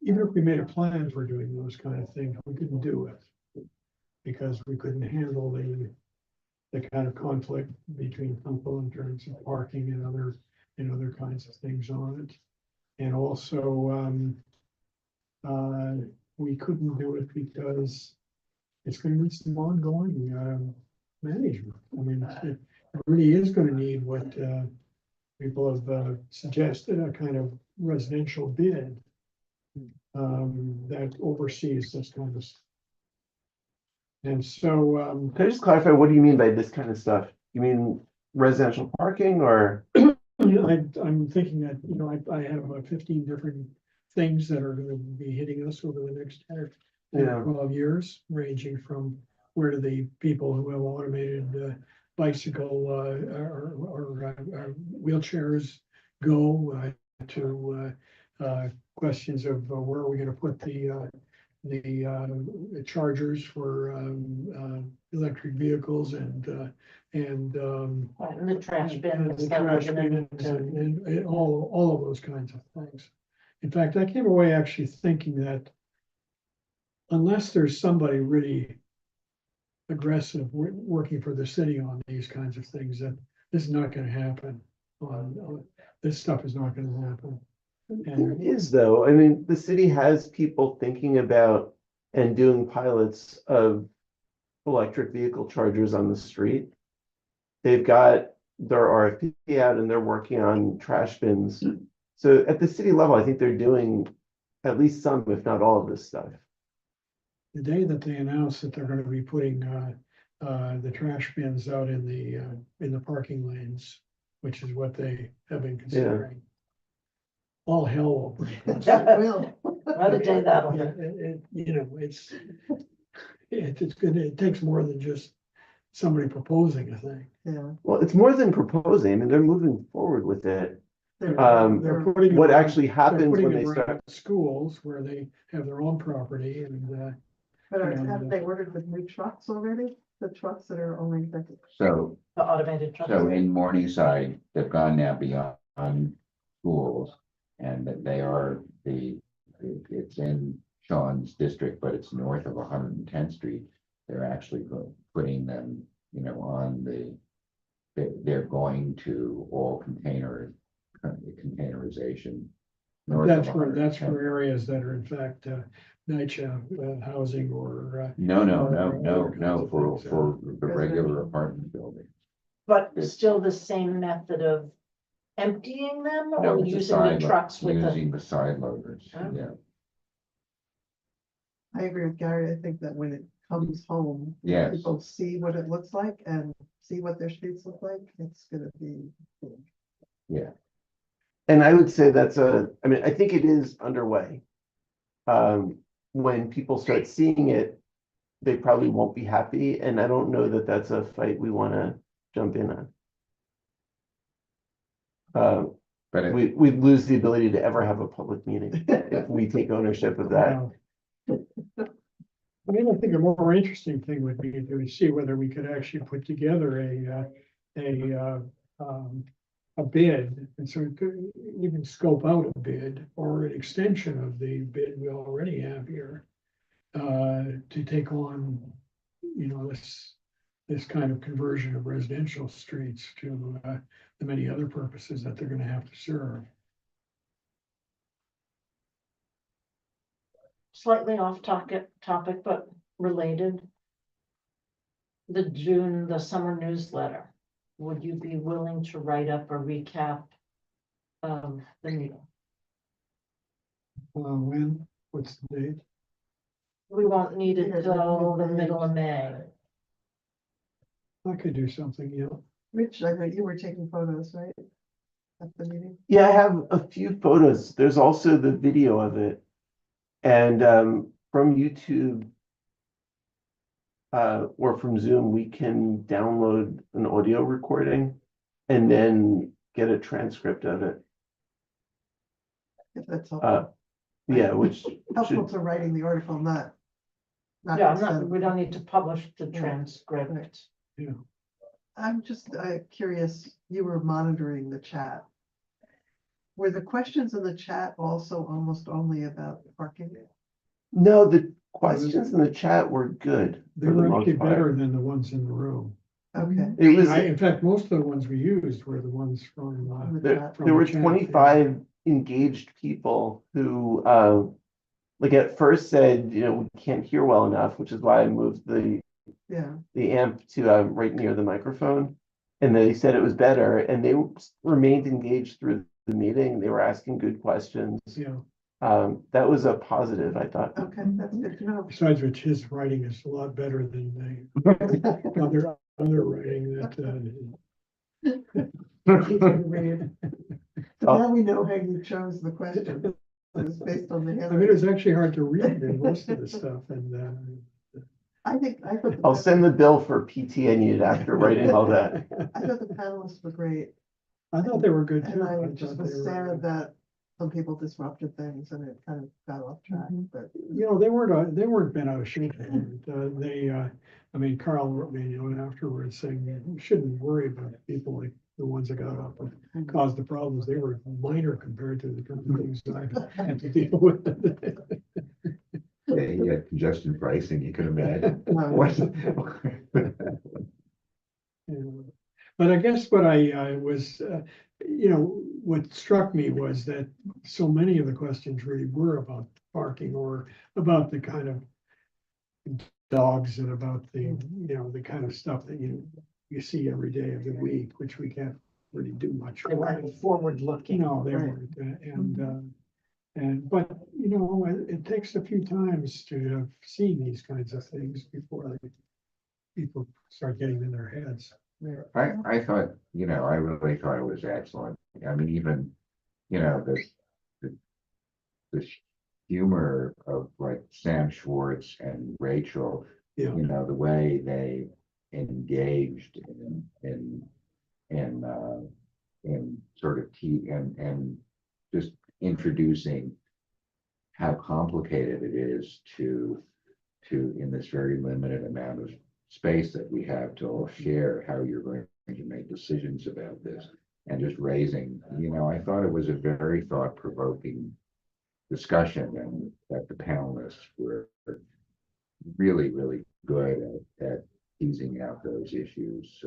even if we made a plan for doing those kind of things, we couldn't do it because we couldn't handle the kind of conflict between people in terms of parking and other kinds of things on it. And also, we couldn't do it because it's going to need some ongoing management. I mean, it really is going to need what people have suggested, a kind of residential bid that oversees this kind of stuff. And so, Can I just clarify, what do you mean by this kind of stuff? You mean residential parking or? I'm thinking that, you know, I have about 15 different things that are gonna be hitting us over the next 10 Yeah. or 12 years, ranging from where do the people who have automated bicycle or wheelchairs go to questions of where are we gonna put the chargers for electric vehicles and The trash bin. and the trash bin and all of those kinds of things. In fact, I came away actually thinking that unless there's somebody really aggressive working for the city on these kinds of things, that this is not going to happen. This stuff is not going to happen. There is though, I mean, the city has people thinking about and doing pilots of electric vehicle chargers on the street. They've got their RFP out and they're working on trash bins So at the city level, I think they're doing at least some, if not all of this stuff. The day that they announced that they're gonna be putting, the trash bins out in the parking lanes, which is what they have been considering. All hell will break loose. Well, What a day that'll Yeah, be. you know, it's gonna, it takes more than just somebody proposing a thing. yeah. Well, it's more than proposing. I mean, they're moving forward with it. They're- They're they're- putting. it What around- actually they're happens putting when it they around start, Schools where they have their own property But and, have they ordered the new trucks already? The trucks that are only, So, The automated trucks. so in Morningside, they've gone now beyond schools. And that they are it's in Sean's district, but it's north of 110th Street. They're actually putting them, on they're going to all containerization. north of that's 110th. for areas that are in fact, NYCHA housing or, No, or other kinds for, of things, for the regular Residential. apartment building. But still the same method of emptying them No, or it's a using the side load- trucks with the. Using the side loaders, Oh. yeah. I agree with Gary. I think that when it comes home. Yes. People see what it looks like and see what their streets look like. It's gonna be. big. and I would say I mean, I think it is underway. When people start seeing it, they probably won't be happy, and I don't know that that's a fight we wanna jump in on. But it, We'd lose the ability to ever have a public meeting if we take ownership of that. Wow. I mean, I think a more interesting thing would be to see whether we could actually put together a bid, and so we could even scope out a bid or an extension of the bid we already have here. To take on, this kind of conversion of residential streets to, the many other purposes that they're gonna have to serve. Slightly off topic, but related. The summer newsletter, would you be willing to write up a recap of the meeting? What's the date? We won't need it till the middle of May. I could do something, Rich, I know you were taking photos, right? At the meeting. Yeah, I have a few photos. There's also the video of it. And from YouTube or from Zoom, we can download an audio recording and then get a transcript of it. If that's Uh, yeah, which helpful should, to writing the article, not. Yeah, to we don't need to publish the Yeah. transcript. yeah. I'm just curious, you were monitoring the chat. Were the questions in the chat also almost only about parking? no, the questions in the chat were good. They for the were most actually part. better than the ones in the room. Okay. It was, In fact, most of the ones we used were the ones from, from the there, chat. from there the were chat, yeah. 25 engaged people who, like at first said, we can't hear well enough, which is why I moved the Yeah, amp to right near the microphone. And they said it was better, and they remained engaged through the meeting. They were asking good questions. Yeah, That was a positive, I thought. okay, that's good to know. besides which his writing is a lot better than the other writing that, So now we know how you chose the question. It was based on the. I mean, it was actually hard to read in most of the stuff and, I thought. I'll send the bill for PT I needed after writing all that. I thought the panelists were great, I thought they were good too. and I thought just they was were- sad that some people disrupted things and it kind of got off track, but. They weren't bent out of shape. I mean, Carl wrote me, afterwards saying, you shouldn't worry about people like the ones that got up and caused the problems. They were minor compared to the kind of things that I had to deal with. yeah, you had congestion pricing, you can imagine. Yeah. But I guess what I was, what struck me was that so many of the questions really were about parking or about the kind of dogs and about the, the kind of stuff that you see every day of the week, which we can't really do much. They weren't forward looking. No, they Right. weren't, but, you know, it takes a few times to have seen these kinds of things before people start getting in their heads. I thought, you know, I really thought it was excellent. I mean, even, you know, the humor of like Sam Schwartz and Rachel, Yeah, you know, the way they engaged in sort of and just introducing how complicated it is to in this very limited amount of space that we have to all share how you're going to make decisions about this, and just raising, you know, I thought it was a very thought-provoking discussion, and that the panelists were really, really good at teasing out those issues.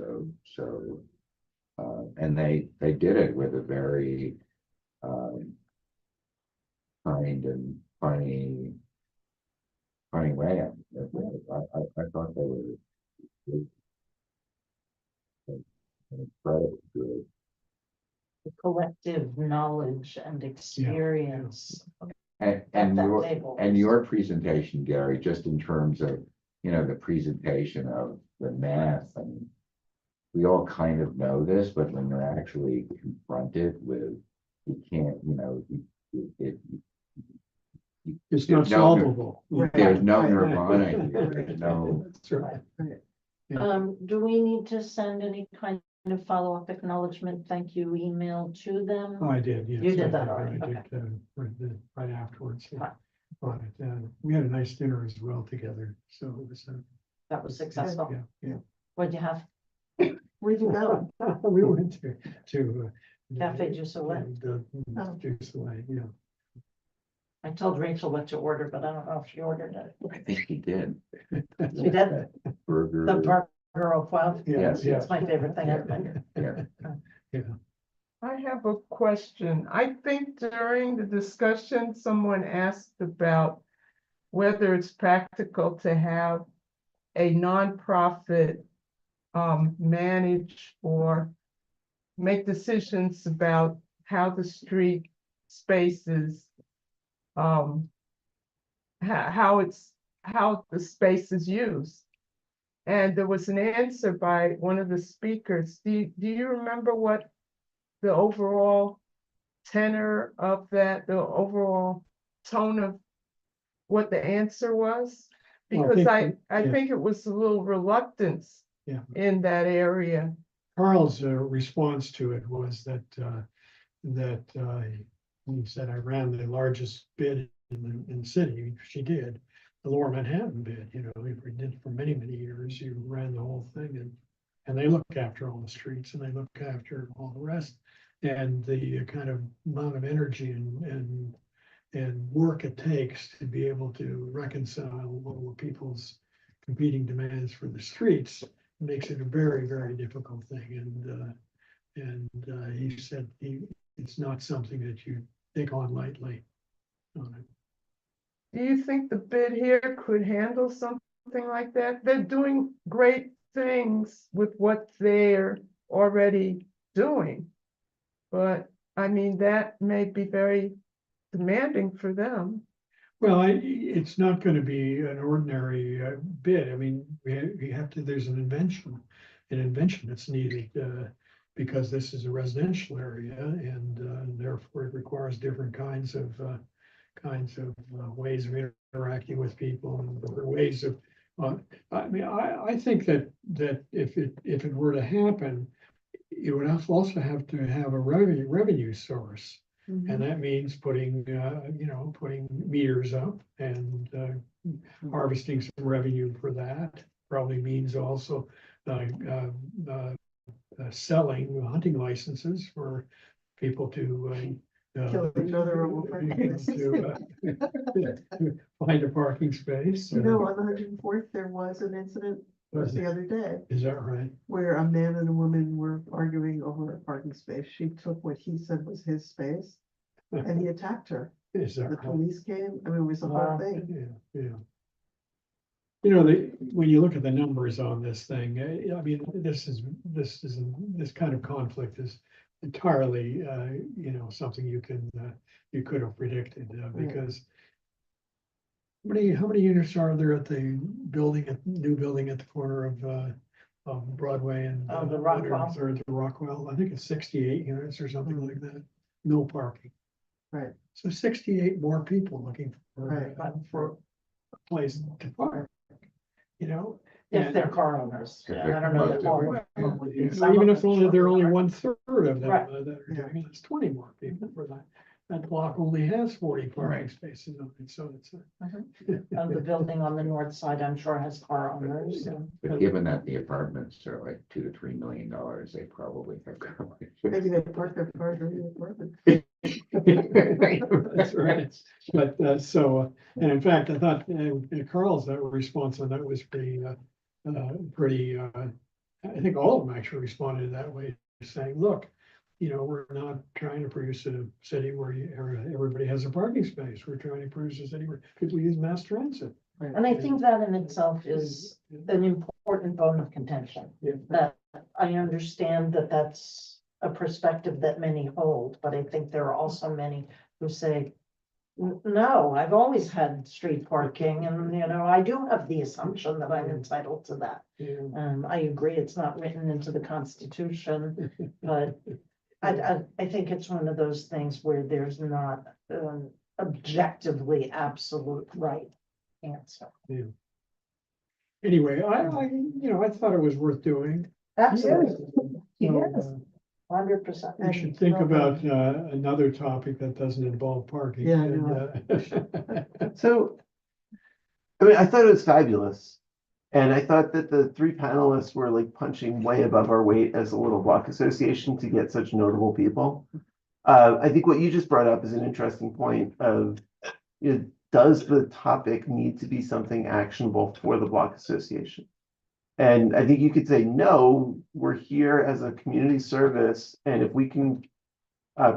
And they did it with a very kind and funny way. I thought they were incredibly good. The collective knowledge and experience. And that your presentation, Gary, just in terms of, you know, the presentation of the math, and we all kind of know this, but when you're actually confronted with, you can't, you know, it's not there's no- solvable. there's no Right. nirvana here, there's no, That's right. Do we need to send any kind of follow-up acknowledgement, thank you email to them? Oh, I did, yes. You did I that already, I did, right afterwards. Yeah. But, we had a nice dinner as well together, so it was, That was successful. yeah. What'd you have? Where'd you go? We went to. Cafe Du Soleil. Oh. Du Soleil, yeah. I told Rachel what to order, but I don't know if she ordered it. I think he did. She did? Burger. The burger au poivre. Yes, yeah. It's my favorite thing I've been. Yeah. I have a question. I think during the discussion, someone asked about whether it's practical to have a nonprofit manage or make decisions about how the street spaces, how the space is used. And there was an answer by one of the speakers. Do you remember what the overall tenor of that, the overall tone of what the answer was? Well, I Because think I yeah. think it was a little reluctance Yeah. in that area. Carl's response to it was that he said, I ran the largest bid in the city. She did. The Lower Manhattan bid, you know, we did for many, many years. You ran the whole thing, and they look after all the streets, and they look after all the rest. And the kind of amount of energy and work it takes to be able to reconcile all the people's competing demands for the streets makes it a very, very difficult thing. And he said it's not something that you take on lightly. Do you think the bid here could handle something like that? They're doing great things with what they're already doing. But I mean, that may be very demanding for them. Well, it's not going to be an ordinary bid. I mean, we have to, there's an invention that's needed because this is a residential area, and therefore it requires different kinds of ways of interacting with people and different ways of. I mean, I think that if it were to happen, it would also have to have a revenue source. And that means putting meters up and harvesting some revenue for that. Probably means also selling hunting licenses for people to Kill each other over parking spaces. to find a parking space. You know, on 104th, there was an incident Was the other day Is that right? where a man and a woman were arguing over a parking space. She took what he said was his space and he attacked her. Is that The right? police came, I mean, it was a whole thing. Yeah, You know, when you look at the numbers on this thing, I mean, this kind of conflict is entirely, something you could have predicted, because how many units are there at the new building at the corner of Broadway and Oh, the Rockwell. 103rd to Rockwell? I think it's 68 units or something like that. No parking. Right. So 68 more people looking for a place to park, If and- they're car owners, If I they're don't know that car all owners. of them would be. You know, Some even of if them only, they're sure only are. 1/3 of them Right. that are doing it, that's 20 more people for that. That block only has 40 parking Right. spaces on it, so it's. And the building on the north side, I'm sure has car owners. and- But given that the apartments are like $2 to $3 million, they probably have. Maybe they park their cars in the apartment. That's right. But, and in fact, I thought Carl's response on that was pretty, I think all of them actually responded that way, saying, look, we're not trying to produce a city where everybody has a parking space. We're trying to produce a city where people use mass transit. And I think that in itself is an important bone of contention. Yeah. That I understand that that's a perspective that many hold, but I think there are also many who say, no, I've always had street parking and, I do have the assumption that I'm entitled to that. Yeah. I agree, it's not written into the Constitution, but I think it's one of those things where there's not objectively absolute right answer. Anyway, I thought it was worth doing. Absolutely, So, Yes. 100%. we should think about another topic that doesn't involve parking. Yeah, I and, So, I mean, I thought it was fabulous. And I thought that the three panelists were like punching way above our weight as a little block association to get such notable people. I think what you just brought up is an interesting point of, does the topic need to be something actionable for the block association? And I think you could say, no, we're here as a community service. And if we can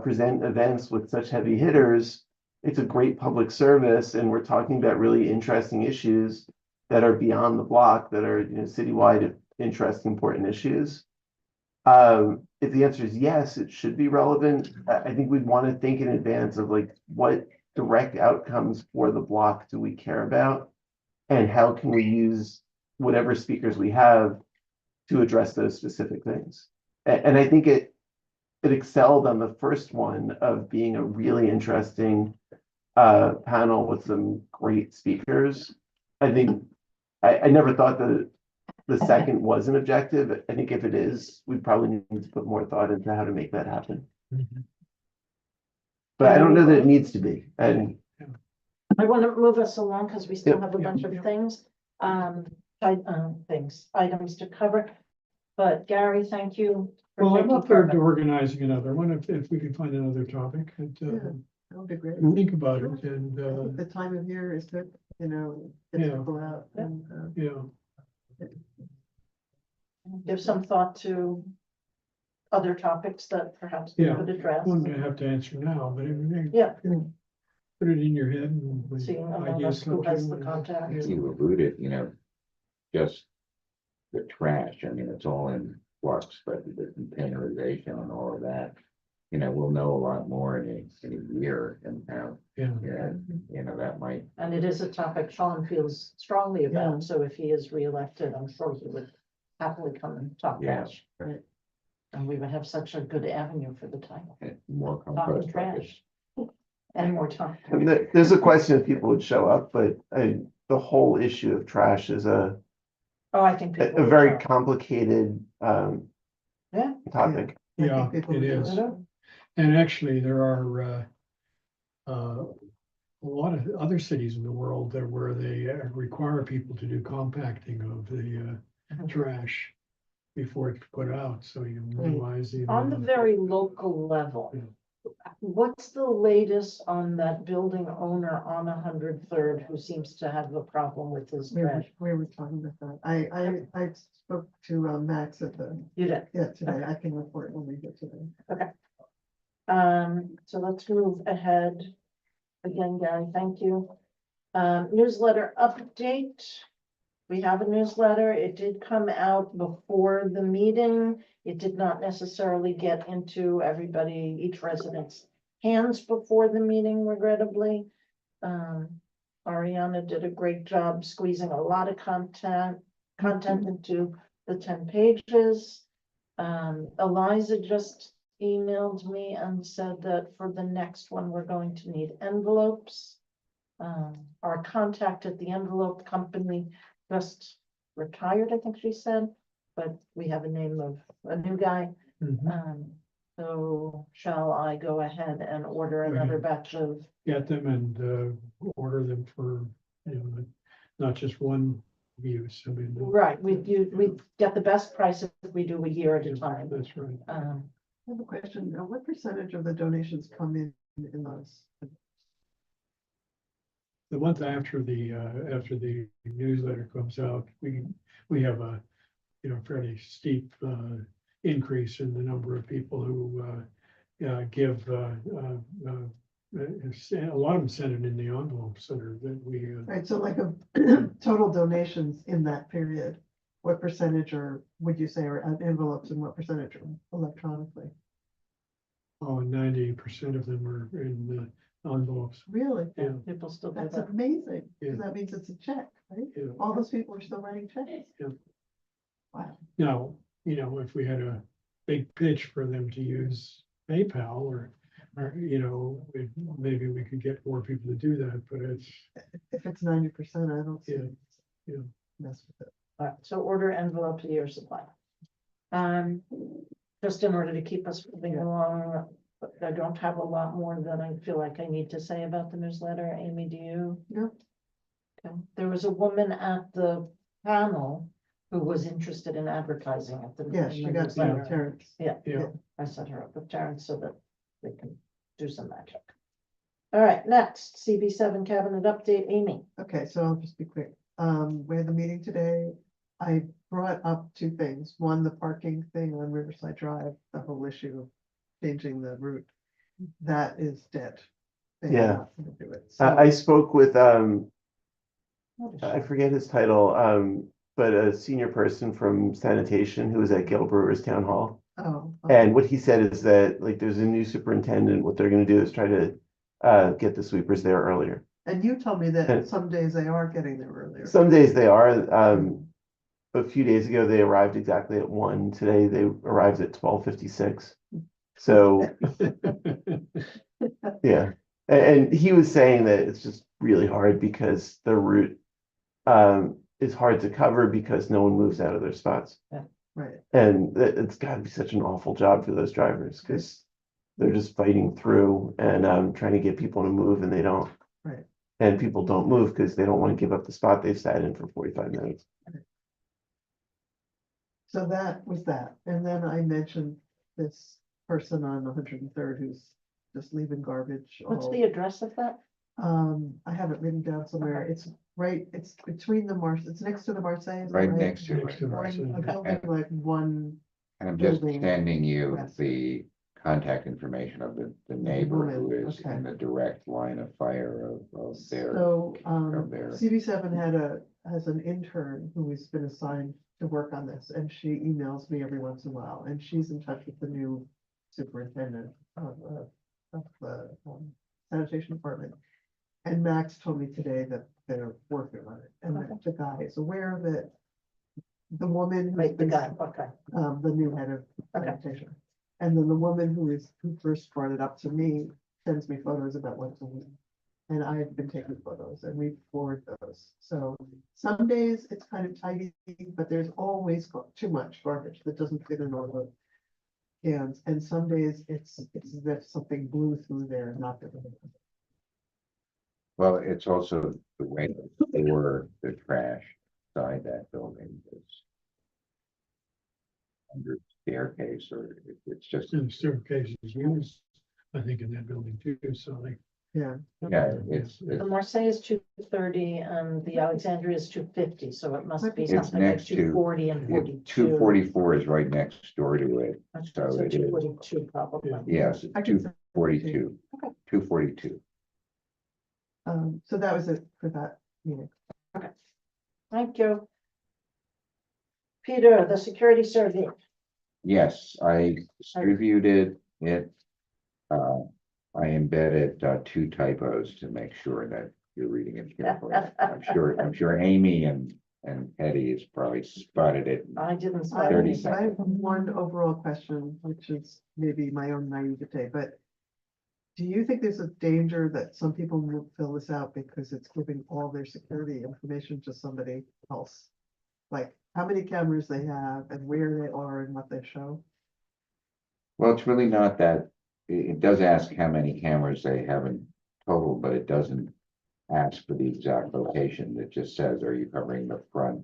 present events with such heavy hitters, it's a great public service. And we're talking about really interesting issues that are beyond the block, that are citywide interesting, important issues. If the answer is yes, it should be relevant. I think we'd want to think in advance of like what direct outcomes for the block do we care about, and how can we use whatever speakers we have to address those specific things. And I think it excelled on the first one of being a really interesting panel with some great speakers. I think I never thought that the second was an objective. I think if it is, we probably need to put more thought into how to make that happen. But I don't know that it needs to be. And I want to move us along because we still Yep. have a bunch of Yep. things, items to cover. But Gary, thank you. for Well, I'm taking up there part to of it. organizing another one, if we can find another topic, and Yeah. That would be great. think about it, and, I think the time of year is good, get Yeah. people out and, Give some thought to other topics that perhaps we Yeah. could address. one I have to answer now, but everything. Yeah. Put it in your head and when Seeing among ideas us who come to has you the and- contact. Yeah. You alluded, just the trash, I mean, it's all in flux, but the containerization and all of that. We'll know a lot more in a year and how, Yeah. that might, And it is a topic Sean feels strongly Yeah. about, so if he is reelected, I'm sure he would happily come and talk Yeah. trash. Right. And we would have such a good avenue for the title, more talking complex. trash. And more time. And there's a question if people would show up, but the whole issue of trash is a I think people. will very know. complicated Yeah. topic. I think Yeah, people it would is. know. And actually, there are a lot of other cities in the world where they require people to do compacting of the trash before it's put out, so you minimize the. On the amount of- very local level, what's the latest on that building owner on 103rd who seems to have a problem with his trash? We were talking about that. I spoke to Max at You did. today. I can report when we get to them. So let's move ahead. Again, Gary, thank you. Newsletter update. we have a newsletter. It did come out before the meeting. It did not necessarily get into each resident's hands before the meeting, regrettably. Ariana did a great job squeezing a lot of content into the 10 pages. Eliza just emailed me and said that for the next one, we're going to need envelopes. Our contact at the envelope company just retired, I think she said, but we have a name of a new guy. So shall I go ahead and order another batch of? Get them and order them for, not just one use. I mean. Right, we get the best price if we do a year at a time. That's right. I have a question. What percentage of the donations come in those? The month after the newsletter comes out, we have a, fairly steep increase in the number of people who give, a lot of them send it in the envelopes that we. Right, so like a total donations in that period, what percentage or would you say are envelopes and what percentage are electronically? Oh, 90% of them are in the envelopes. Really? Yeah. People still do That's that. amazing, Yeah. because that means it's a check, right? Yeah. All those people are still writing checks. Yeah. Wow. Now, if we had a big pitch for them to use PayPal or maybe we could get more people to do that, but it's, If it's 90%, I don't see. Yeah, yeah. Mess with it. All right, so order envelopes a year supply. Just in order to keep us moving along, but I don't have a lot more that I feel like I need to say about the newsletter. Amy, do you? No. Okay, there was a woman at the panel who was interested in advertising at the. Yeah, in she the got newsletter. Terrence. Yeah, Yeah. I set her up with Terrence so that they can do some magic. All right, next, CB7 cabinet update, Amy. Okay, so I'll just be quick. We had the meeting today. I brought up two things. One, the parking thing on Riverside Drive, the whole issue of changing the route. That is dead. They are Yeah. not gonna do it. I So, spoke with, What is I she? forget his title, but a senior person from sanitation who was at Gale Brewers Town Hall. oh, And what he said is that like there's a new superintendent, what they're gonna do is try to get the sweepers there earlier. and you told me that And- some days they are getting there earlier. Some days they are, a few days ago, they arrived exactly at 1. Today they arrived at 12:56. So, yeah. And he was saying that it's just really hard because the route is hard to cover because no one moves out of their spots. Right, And it's gotta be such an awful job for those drivers because they're just fighting through and trying to get people to move and they don't. right. And people don't move because they don't want to give up the spot they've sat in for 45 minutes. So that was that. And then I mentioned this person on 103rd who's just leaving garbage. What's all- the address of that? I have it written down somewhere. Okay. It's right, it's between the it's next to the Marseille. is that Right next to Next to it. Marseille. A building like one, And I'm just building sending you west. the contact information of the neighbor who woman, is okay. in the direct line of fire of their. so, of their- CB7 has an intern who has been assigned to work on this, and she emails me every once in a while, and she's in touch with the new superintendent of the sanitation department. And Max told me today that they're working on it, and that the guy is aware of it. The woman who's Right, the been, guy, okay. the new head of Okay. sanitation. And then the woman who first brought it up to me sends me photos about what's in it. And I've been taking photos and we forward those. So some days it's kind of tidy, but there's always too much garbage that doesn't fit in all the cans. And some days it's as if something blew through there, not that. Well, it's also the way for the trash side that building is under staircase or it's just, And staircases used, I think, in that building too, so like. Yeah, yeah, it's, The Marseille is 230 and the Alexandria is 250, so it must be It's something like next to- 240 and 42. 244 is right next door to it. Okay, so So it is. 242 probably. Yeah. Yes, I can send 242, Okay. 242. so that was it for that meeting. Thank you. Peter, the security survey. Yes, I distributed it. I embedded two typos to make sure that you're reading it carefully. I'm sure Amy and Eddie has probably spotted it. I didn't. I spot 30 anything. I have one overall question, which is maybe my own naivete, but do you think there's a danger that some people will fill this out because it's giving all their security information to somebody else? Like how many cameras they have and where they are and what they show? Well, it's really not that, it does ask how many cameras they have in total, but it doesn't ask for the exact location. It just says, are you covering the front,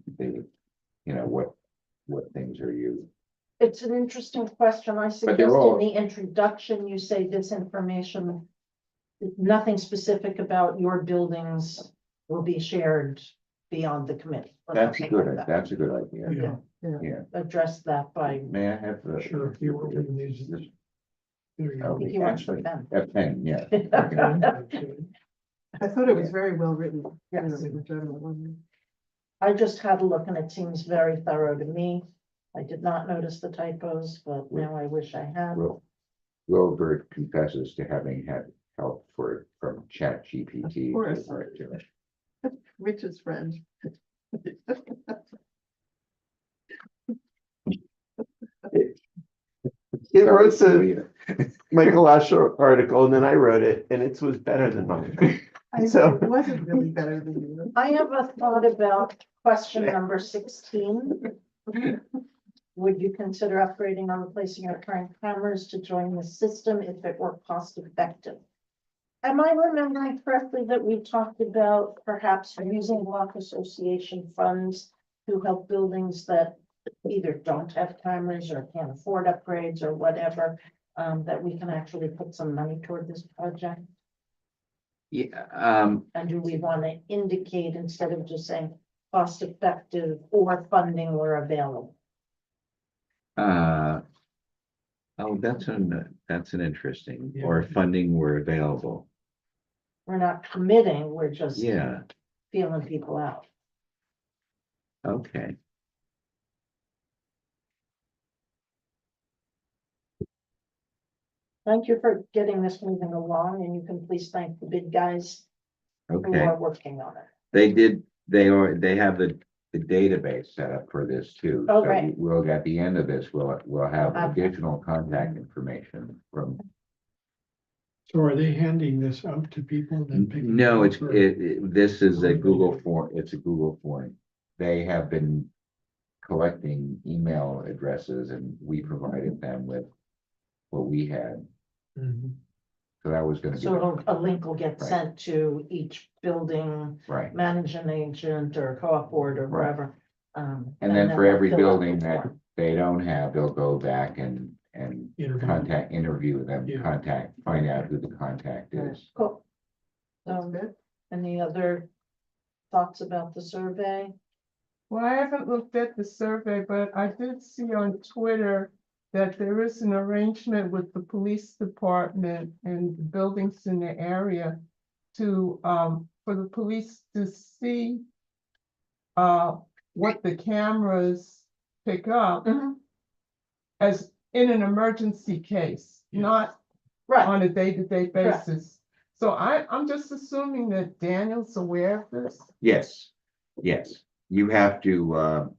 what things are you? It's an interesting question. I suggest in all- the introduction, you say this information. Nothing specific about your buildings will be shared beyond the committee. or That's a something like good, that. that's a good idea. Yeah, Yeah, Address that by, may I have the? sure, if you were reading these. There you Oh, go. he wants the actually, pen. a pen, yeah. I thought it was very well written. Yes. In general. I just had a look and it seems very thorough to me. I did not notice the typos, but now I wish I had. Wilbert confesses to having had help from ChatGPT. Of course. Rich's friend. It wrote the Michael Asher article and then I wrote it and it was better than mine. So- It wasn't really better than you. I have a thought about question number 16. Would you consider upgrading or replacing your current cameras to join the system if it were cost effective? Am I remembering correctly that we talked about perhaps using block association funds to help buildings that either don't have cameras or can't afford upgrades or whatever, that we can actually put some money toward this project? Yeah, And do we want to indicate instead of just saying cost effective or funding were available? oh, that's an interesting, or funding were available. We're not committing, we're just Yeah, feeling people out. okay. Thank you for getting this moving along, and you can please thank the big guys who Okay, are working on it. they have the database set up for this too. Oh, So great. we'll, at the end of this, we'll have Okay. additional contact information from. So are they handing this out to people and then picking? No, it it's, up, or- this is a Or- Google form, it's a Google form. They have been collecting email addresses and we provided them with what we had. Mhm. So that was gonna be, So a link will get Right. sent to each building right. managing agent or co-op board or Right. wherever. And then for they'll every fill out the building that form. they don't have, they'll go back and interview them, Yeah. find out who the contact is. Cool. That's good. Any other thoughts about the survey? Well, I haven't looked at the survey, but I did see on Twitter that there is an arrangement with the police department and the buildings in the area to, for the police to see what the cameras pick up as in an emergency case, Yeah. not Right, on a day-to-day Correct. basis. So I'm just assuming that Daniel's aware of this. Yes, yes, you have to,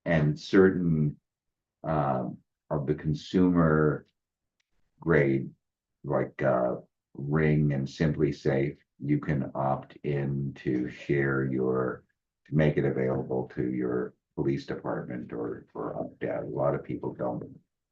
and certain, of the consumer grade, like, Ring and Simply Safe, you can opt in to share to make it available to your police department or opt out. A lot of people don't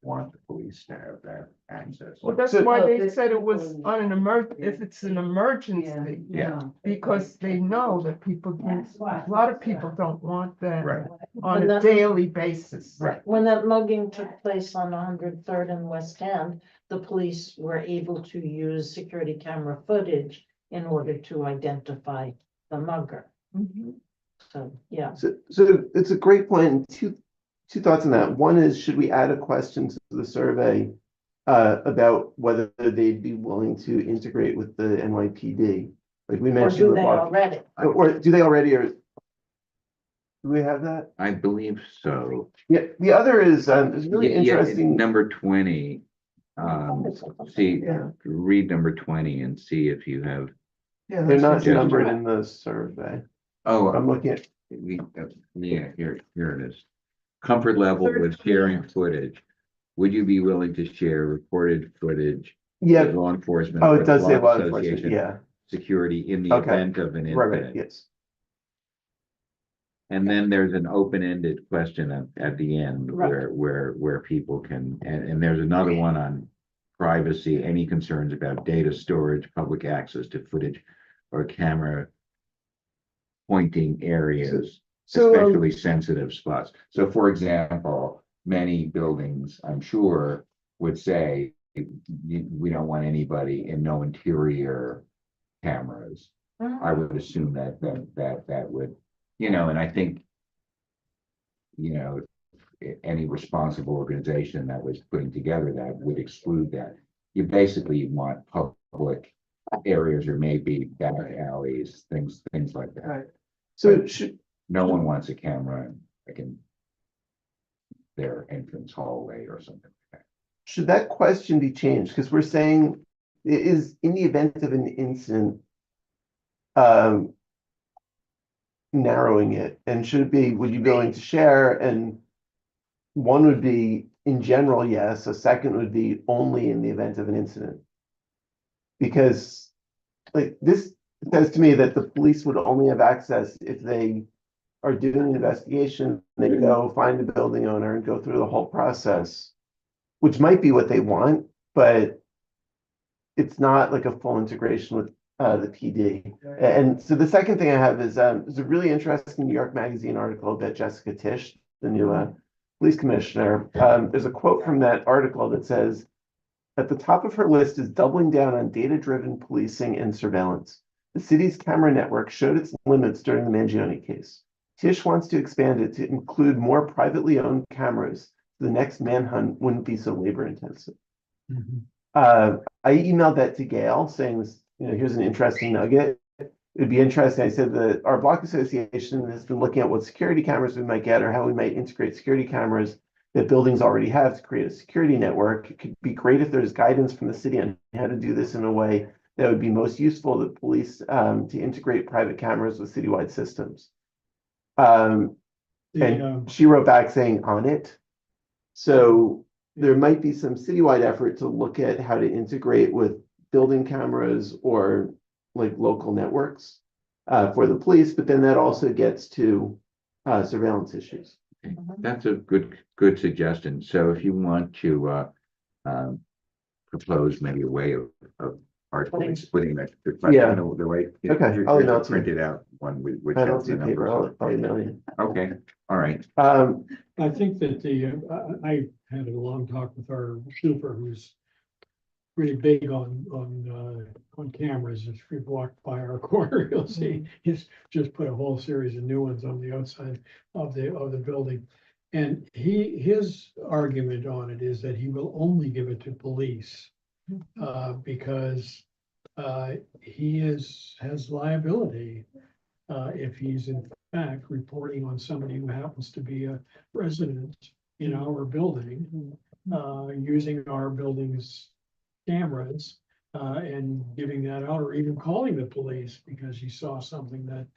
want the police to have that access. Well, that's So- why Well, they this said it was people- on an if it's an emergency, Yeah. because they know that a lot of people don't want that Right. on And a that's- daily basis. Right. when that mugging took place on 103rd and West End, the police were able to use security camera footage in order to identify the mugger. Mhm. So, yeah. So it's a great point. Two thoughts on that. One is, should we add a question to the survey about whether they'd be willing to integrate with the NYPD? Like we Or mentioned. do the they block- already? Or do they already, or Do we have that? I believe so. Yeah, the other is, it's really Yeah, interesting. Number 20, see, Yeah. read number 20 and see if you have, Yeah. They're that's not interesting. numbered in the survey. oh, I'm looking at, yeah, here it is. Comfort level with sharing footage. Would you be willing to share recorded footage with yeah, law enforcement? oh, or it does say law association enforcement, yeah, Security in the Okay. event of an right, right, incident? yes. And then there's an open-ended question at the end Right. where people can, and there's another one on privacy, any concerns about data storage, public access to footage or camera pointing areas, So, especially sensitive spots. So for example, many buildings, I'm sure, would say, we don't want anybody in no interior cameras. I would assume that would, and I think, any responsible organization that was putting together that would exclude that. You basically want public areas or maybe back alleys, things like that. Right. So should, No one wants a camera like in their entrance hallway or something like that. should that question be changed? Because we're saying it is in the event of an incident. Narrowing it, and should it be, would you be willing to share? And one would be in general, yes, a second would be only in the event of an incident. Because like this says to me that the police would only have access if they are doing an investigation, they go find the building owner and go through the whole process, which might be what they want, but it's not like a full integration with the PD. And so the second thing I have is there's a really interesting New York Magazine article about Jessica Tisch, the new police commissioner. There's a quote from that article that says, at the top of her list is doubling down on data-driven policing and surveillance. The city's camera network showed its limits during the Mangione case. Tisch wants to expand it to include more privately owned cameras. So the next manhunt wouldn't be so labor intensive. I emailed that to Gail saying this, here's an interesting nugget. It'd be interesting. I said that our block association has been looking at what security cameras we might get or how we might integrate security cameras that buildings already have to create a security network. It could be great if there's guidance from the city on how to do this in a way that would be most useful to police to integrate private cameras with citywide systems. And she wrote back saying on it. So there might be some citywide effort to look at how to integrate with building cameras or like local networks for the police, but then that also gets to surveillance issues. That's a good suggestion. So if you want to propose maybe a way of articulate splitting that. Yeah. The way. Okay, I'll Here's email a it to you. printed out one which I don't has the do paper, numbers. I'll email you. Okay, all right. I think that I had a long talk with our super who's really big on cameras. If you walk by our corner, you'll see he's just put a whole series of new ones on the outside of the building. And his argument on it is that he will only give it to police because he has liability if he's in fact reporting on somebody who happens to be a resident in our building, using our building's cameras and giving that out, or even calling the police because he saw something that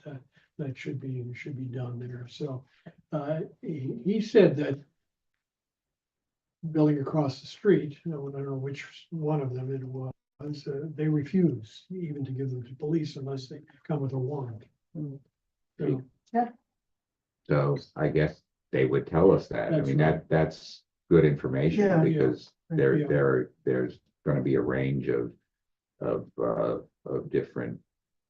should be done there. So he said that building across the street, I don't know which one of them it was, they refuse even to give them to police unless they come with a warrant. So, So I guess they would tell us that. I That's mean, right. that's good information Yeah. because Yeah. there's going to be a range of different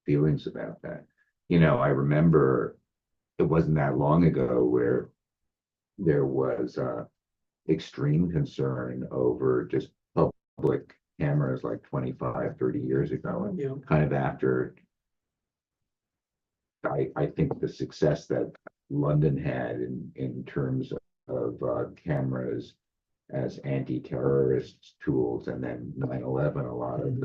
feelings about that. I remember it wasn't that long ago where there was extreme concern over just public cameras like 25, 30 years ago. And yeah, kind of after I think the success that London had in terms of cameras as anti-terrorist tools, and then 9/11, a lot of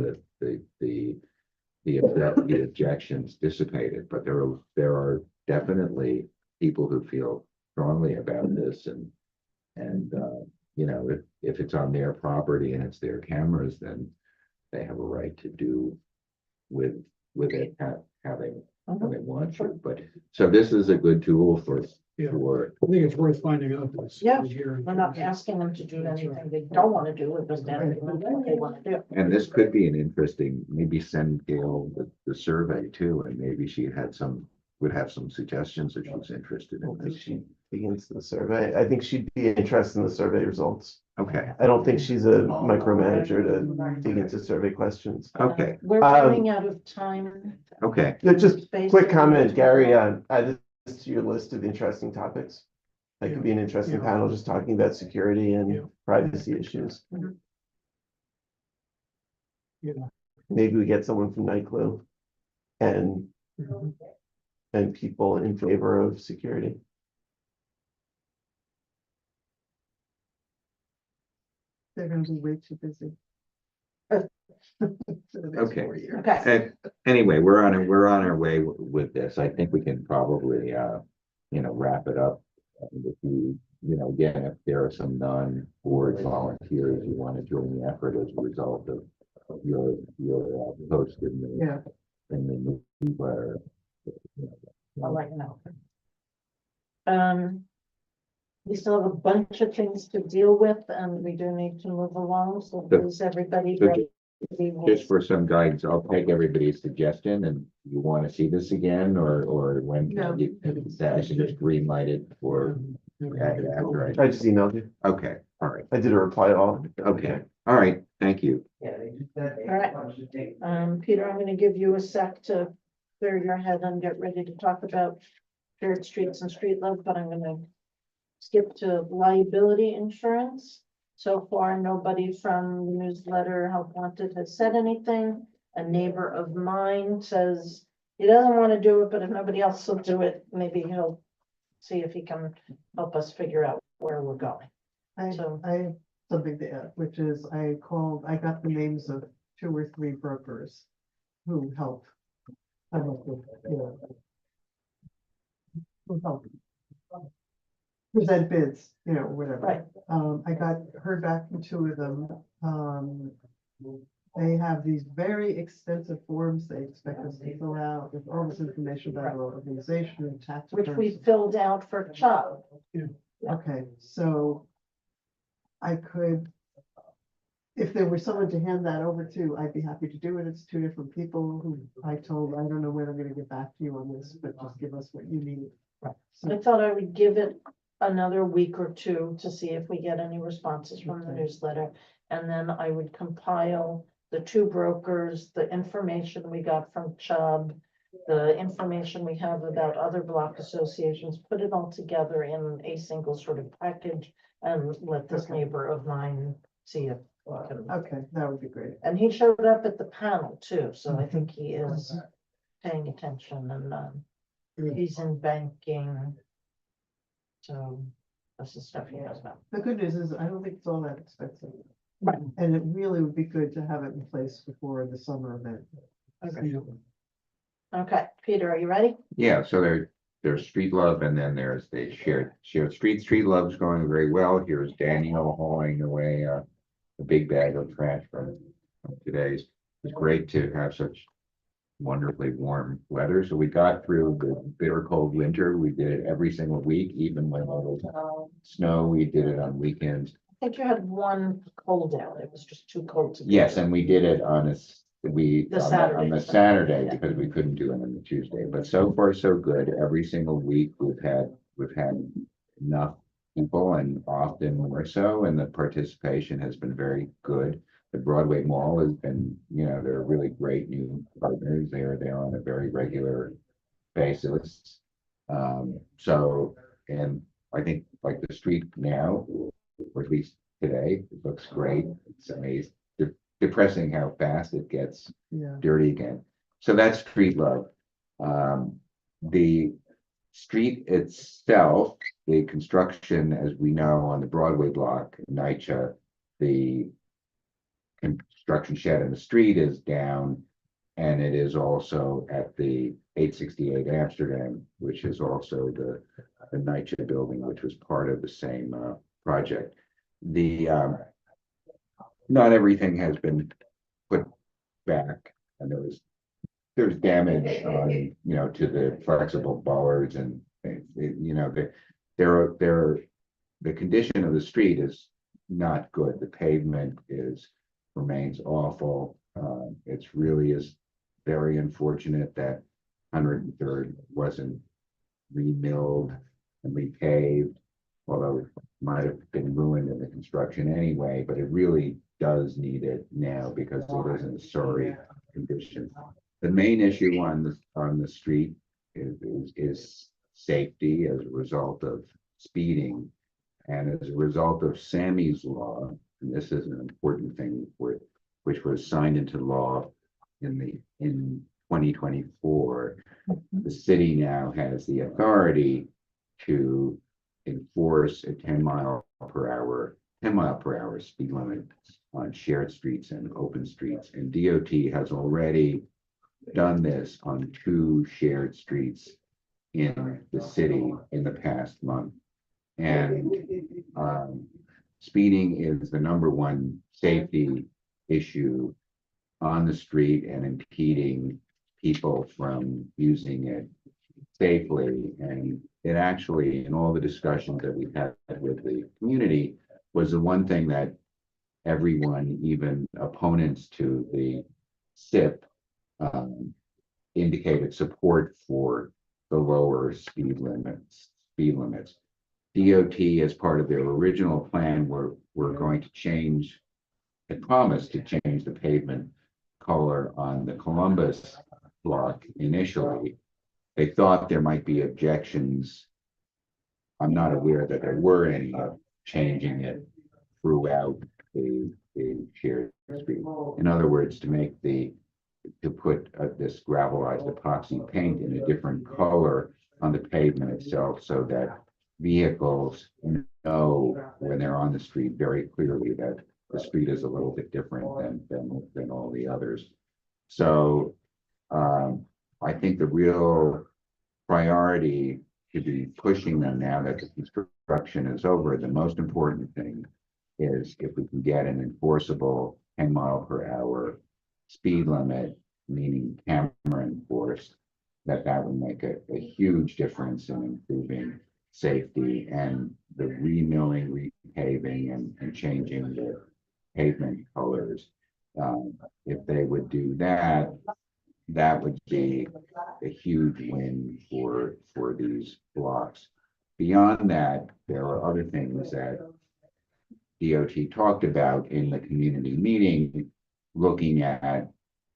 the objections dissipated, but there are definitely people who feel strongly about this and, you know, if it's on their property and it's their cameras, then they have a right to do with it, having they want to, but, so this is a good tool for, Yeah. for, I think it's worth finding out. this Yeah, here. We're not asking them to do anything they don't want to do, we're just asking them what they want to do. and this could be an interesting, maybe send Gail the survey too, and maybe she would have some suggestions if she's interested I don't in think this. she'd dig into the survey. I think she'd be interested in the survey results. Okay, I don't think she's a micromanager to dig into survey questions. okay, We're running out of time. okay, Yeah, just Based quick on- comment, Gary, add this to your list of interesting topics. That could be an interesting Yeah. panel, just talking about security Yeah. and privacy issues. Yeah. Maybe we get someone from NICLU and people in favor of security. They're gonna be way too busy. For the next Okay. 4 years. Okay, and anyway, we're on our way with this. I think we can probably, you know, wrap it up. If you know, again, if there are some non-board volunteers who want to join the effort as a result of your post in Yeah. the newsletter. I'll let you know. We still have a bunch of things to deal with and we do need to move along, so The- please, everybody. So just for some guidance, I'll take everybody's suggestion, and you want to see this again, or when No. I should just green light it for after I just emailed you. okay, all right, I did a reply all. okay, all right, thank you. Peter, I'm gonna give you a sec to clear your head and get ready to talk about shared streets and street love, but I'm gonna skip to liability insurance. So far, nobody from the newsletter Help Wanted has said anything. A neighbor of mine says he doesn't want to do it, but if nobody else will do it, maybe he'll see if he can help us figure out where we're going. So- I have something to add, which is I got the names of 2 or 3 brokers who help. Come up with, you know. Who help. Present bids, you know, whatever. Right. Heard back from 2 of them. They have these very extensive forms they expect us to fill out with all this information about our organization and tax. Which we returns. filled out for Chubb. Okay, so I could, if there were someone to hand that over to, I'd be happy to do it. It's 2 different people who I told, I don't know when I'm gonna get back to you on this, but just give us what you need. Right. So, I thought I would give it another week or 2 to see if we get any responses from the Okay. newsletter. And then I would compile the 2 brokers, the information we got from Chubb, the information we have about other block associations, put it all together in a single sort of package and let this Okay. neighbor of mine see if. he can- okay, that would be great. And he showed up at the panel too, so I think he is paying attention and he's in banking. So this is stuff he knows about. The good news is I don't think it's all that expensive. Right. And it really would be good to have it in place before the summer event. Okay, Peter, are you ready? Yeah, so there's Street Love, and then there's the shared street. Street Love's going very well. Here's Daniel hauling away a big bag of trash from today's. It's great to have such wonderfully warm weather. So we got through the bitter cold winter. We did it every single week, even when there was snow. We did it on weekends. I think you had one cold out. It was just too cold to. do Yes, it. and we did it on The Saturday. on the Saturday Yeah. because we couldn't do it on the Tuesday, but so far so good. Every single week we've had enough people and often more so, and the participation has been very good. The Broadway Mall has been, you know, they're really great new partners. They're on a very regular basis. So, and I think like the street now, or at least today, it looks great. It's amazing. Depressing how fast it gets Yeah. dirty again. So that's Street Love. The street itself, the construction, as we know, on the Broadway block, NYCHA, the construction shed in the street is down. And it is also at the 868 Amsterdam, which is also the NYCHA building, which was part of the same project. Not everything has been put back, and there's damage on, to the flexible bollards, and the condition of the street is not good. The pavement remains awful. It's really is very unfortunate that 103rd wasn't remilled and repaved, although it might have been ruined in the construction anyway, but it really does need it now because it is in a sorry condition. The main issue on the street is safety as a result of speeding, and as a result of Sammy's Law, and this is an important thing which was signed into law in 2024. The city now has the authority to enforce a 10 mile per hour speed limit on shared streets and open streets. And DOT has already done this on 2 shared streets in the city in the past month. And speeding is the #1 safety issue on the street and impeding people from using it safely. And it actually, in all the discussions that we've had with the community, was the one thing that everyone, even opponents to the SIP, indicated support for the lower speed limits. DOT, as part of their original plan, were going to change, had promised to change the pavement color on the Columbus block initially. They thought there might be objections. I'm not aware that there were any of changing it throughout the shared street. In other words, to put this gravelized epoxy paint in a different color on the pavement itself, so that vehicles know when they're on the street very clearly that the street is a little bit different than all the others. So I think the real priority should be pushing them now that the construction is over. The most important thing is if we can get an enforceable 10 mile per hour speed limit, meaning camera enforced, that would make a huge difference in improving safety, and the remilling, repaving, and changing the pavement colors. If they would do that, that would be a huge win for these blocks. Beyond that, there are other things that DOT talked about in the community meeting, looking at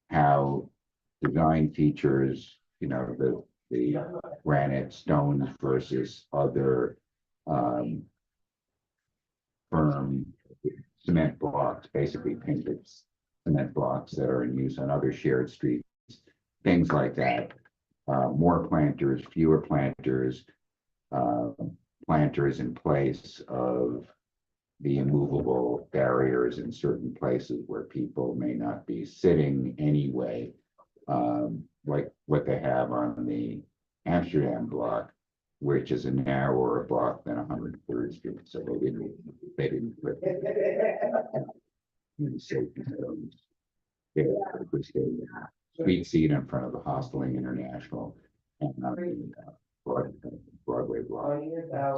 how design features, the granite stones versus other firm cement blocks, basically painted cement blocks that are in use on other shared streets, things like that. More planters, fewer planters, planters in place of the immovable barriers in certain places where people may not be sitting anyway, like what they have on the Amsterdam block, which is a narrower block than 103rd Street. So they didn't put safety zones. They put street seat in front of the Hosteling International and Broadway block.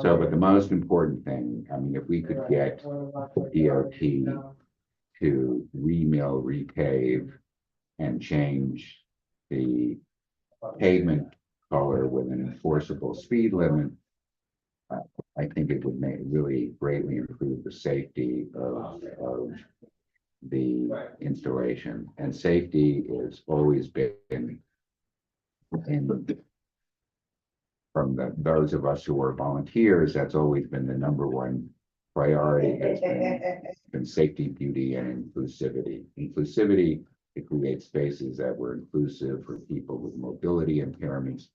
So, but the most important thing, I mean, if we could get DOT to remill, repave, and change the pavement color with an enforceable speed limit, I think it would really greatly improve the safety of the installation. And safety has always been, from those of us who are volunteers, that's always been the #1 priority, has been safety, beauty, and inclusivity. Inclusivity, it creates spaces that were inclusive for people with mobility impairments,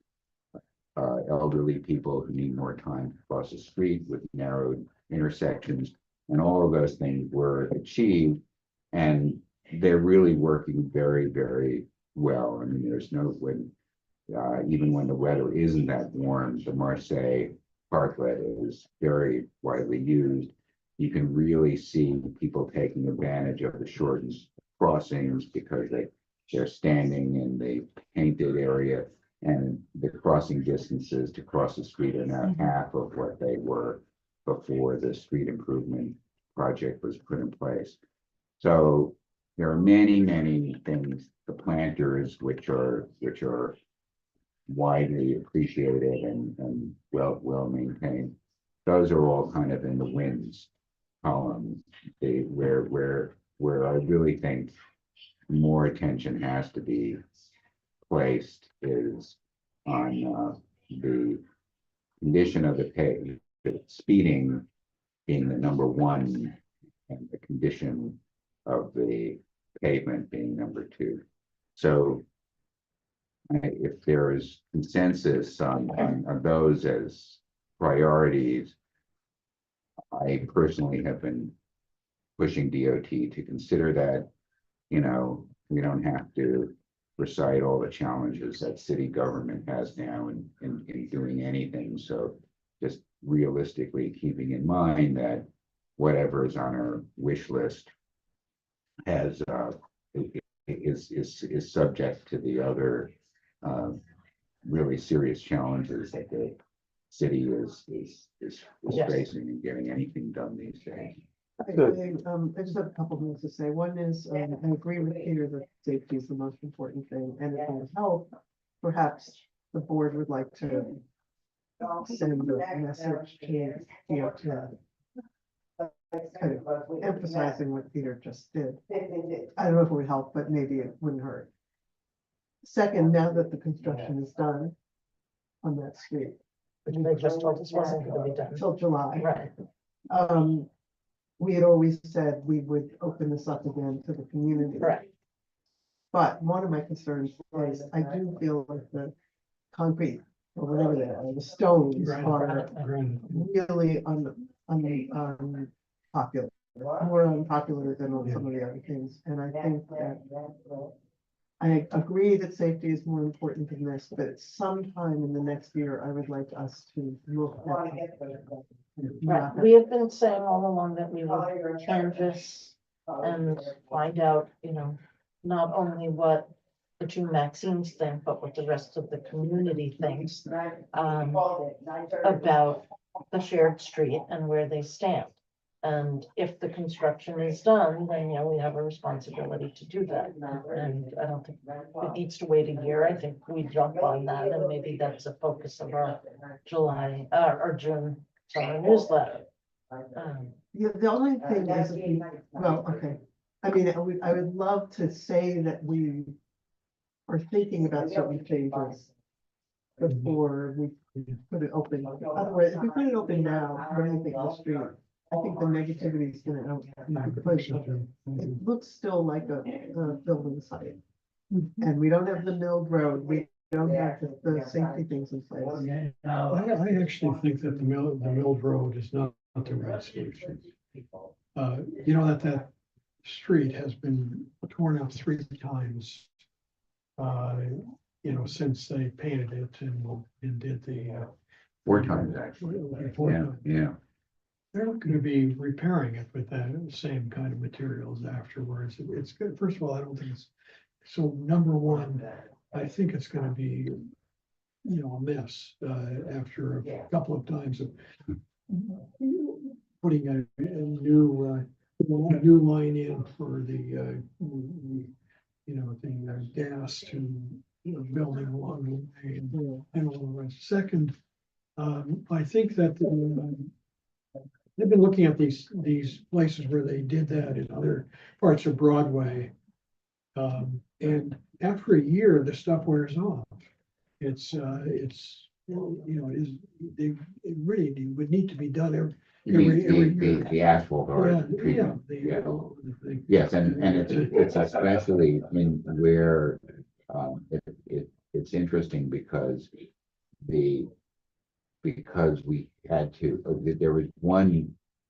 elderly people who need more time to cross the street with narrowed intersections, and all of those things were achieved. And they're really working very, very well. I mean, there's no, when, even when the weather isn't that warm, the Marseille parklet is very widely used. You can really see people taking advantage of the shortened crossings because they're standing in the painted area, and the crossing distances to cross the street are now half of what they were before the street improvement project was put in place. So there are many, many things, the planters, which are widely appreciated and well maintained. Those are all kind of in the wins column, where I really think more attention has to be placed is on the condition of the pavement, speeding being the number one, and the condition of the pavement being number two. So if there is consensus on those as priorities, I personally have been pushing DOT to consider that. You know, we don't have to recite all the challenges that city government has now in doing anything. So just realistically keeping in mind that whatever is on our wish list has is subject to the other really serious challenges that the city is Yes. facing in getting anything done these days. I just have a couple of things to say. One is, I agree with Peter that safety is the most important thing, and if it would help, perhaps the board would like to send a message to DOT, kind of emphasizing what Peter just did. I don't know if it would help, but maybe it wouldn't hurt. Second, now that the construction is done on that street Which they just told us wasn't gonna be done. until July, Right, we had always said we would open this up again to the community. right. But one of my concerns is I do feel like the concrete or whatever they are, the stones are really unpopular, more unpopular than on some of the other things. And I think that I agree that safety is more important than this, but sometime in the next year, I would like us to look at. Right, we have been saying all along that we will canvass and find out, you know, not only what the two Maxines think, but what the rest of the community thinks about the shared street and where they stand. And if the construction is done, then, you know, we have a responsibility to do that. And I don't think it needs to wait a year. I think we jump on that, and maybe that's a focus of our July, or June summer newsletter. Yeah, the only thing is, well, okay, I mean, I would love to say that we are thinking about certain changes before we put it open. Otherwise, if we put it open now, for anything on the street, I think the negativity is gonna push. It looks still like a building site. And we don't have the milled road, we don't have the safety things in place. I actually think that the Milled Road is not the right solution. You know, that street has been torn up 3 times. You know, since they painted it and did the. 4 times actually. Yeah. They're not gonna be repairing it with that same kind of materials afterwards. It's good. First of all, I don't think it's, so number one, I think it's gonna be, you know, a mess, after a couple of times of putting a new line in for the, you know, the gas to, you know, building along the way and all the rest. Second, I think that they've been looking at these places where they did that in other parts of Broadway. And after a year, the stuff wears off. It's, you know, it really would need to be done every year. The asphalt or treatment. Yes, and it's especially in where it's interesting because we had to,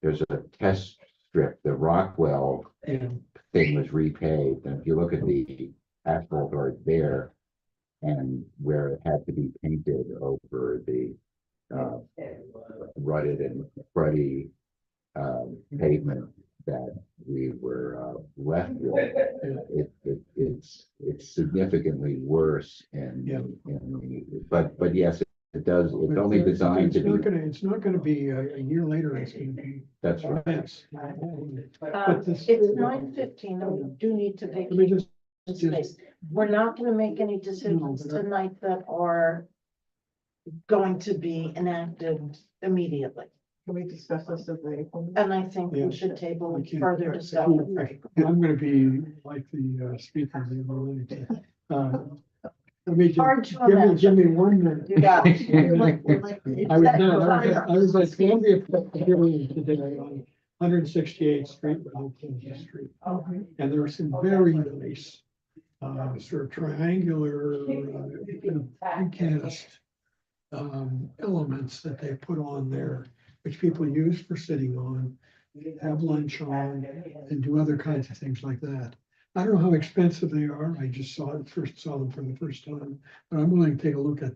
there's a test strip, the Rockwell thing was repaved, and if you look at the asphalt art there. And where it had to be painted over the rutted and cruddy pavement that we were left with. It's significantly worse but yes, it does, it's only designed to be, It's not gonna be a year later, it's gonna be. that's right. Yes. But this- It's 9:15, and we do need to Let me vacate just, space. We're not gonna make any decisions tonight that are going to be enacted immediately. Can we discuss this at the April meeting? And I think Yeah. we should table I can't- further discussion. I'm gonna be like the speaker. Let me Hard just, to give me imagine. 1 minute. You got it. We're like- I was at Columbia Pavilion today on 168th Street, Kansas Street. And there were some very nice, sort of triangular, precast elements that they put on there, which people use for sitting on, have lunch on, and do other kinds of things like that. I don't know how expensive they are. I just saw them for the first time, but I'm willing to take a look at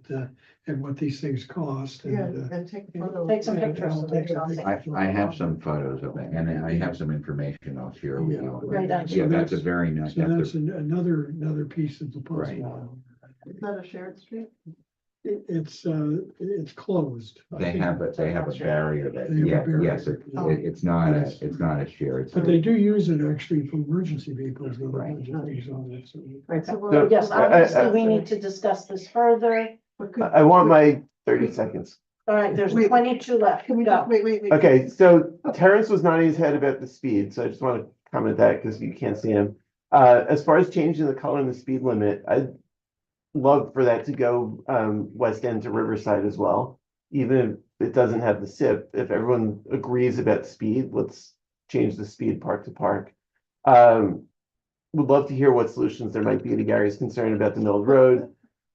what these things cost. Yeah, And, and take a photo. Take some pictures. I'll take some pictures. I have some photos of it, and I have some information I'll share with you. Great idea. Yeah, that's a very nice, So that's that's a, another piece of the Right. puzzle. Is that a shared street? It's closed. I they think. have a barrier that, They have a yeah, barrier. yes, it's not a shared. But they do use it actually for emergency vehicles. They Right. have things on it, so. Right, so So- we'll. Yes, obviously, we need to discuss this further. But could- I want my 30 seconds. All right, there's Wait. 22 left. Can we Go. just, wait. Okay, so Terrence was nodding his head about the speed, so I just want to comment that because you can't see him. As far as changing the color and the speed limit, I'd love for that to go West End to Riverside as well. Even if it doesn't have the SIP, if everyone agrees about speed, let's change the speed park to park. Would love to hear what solutions there might be to Gary's concern about the Mill Road.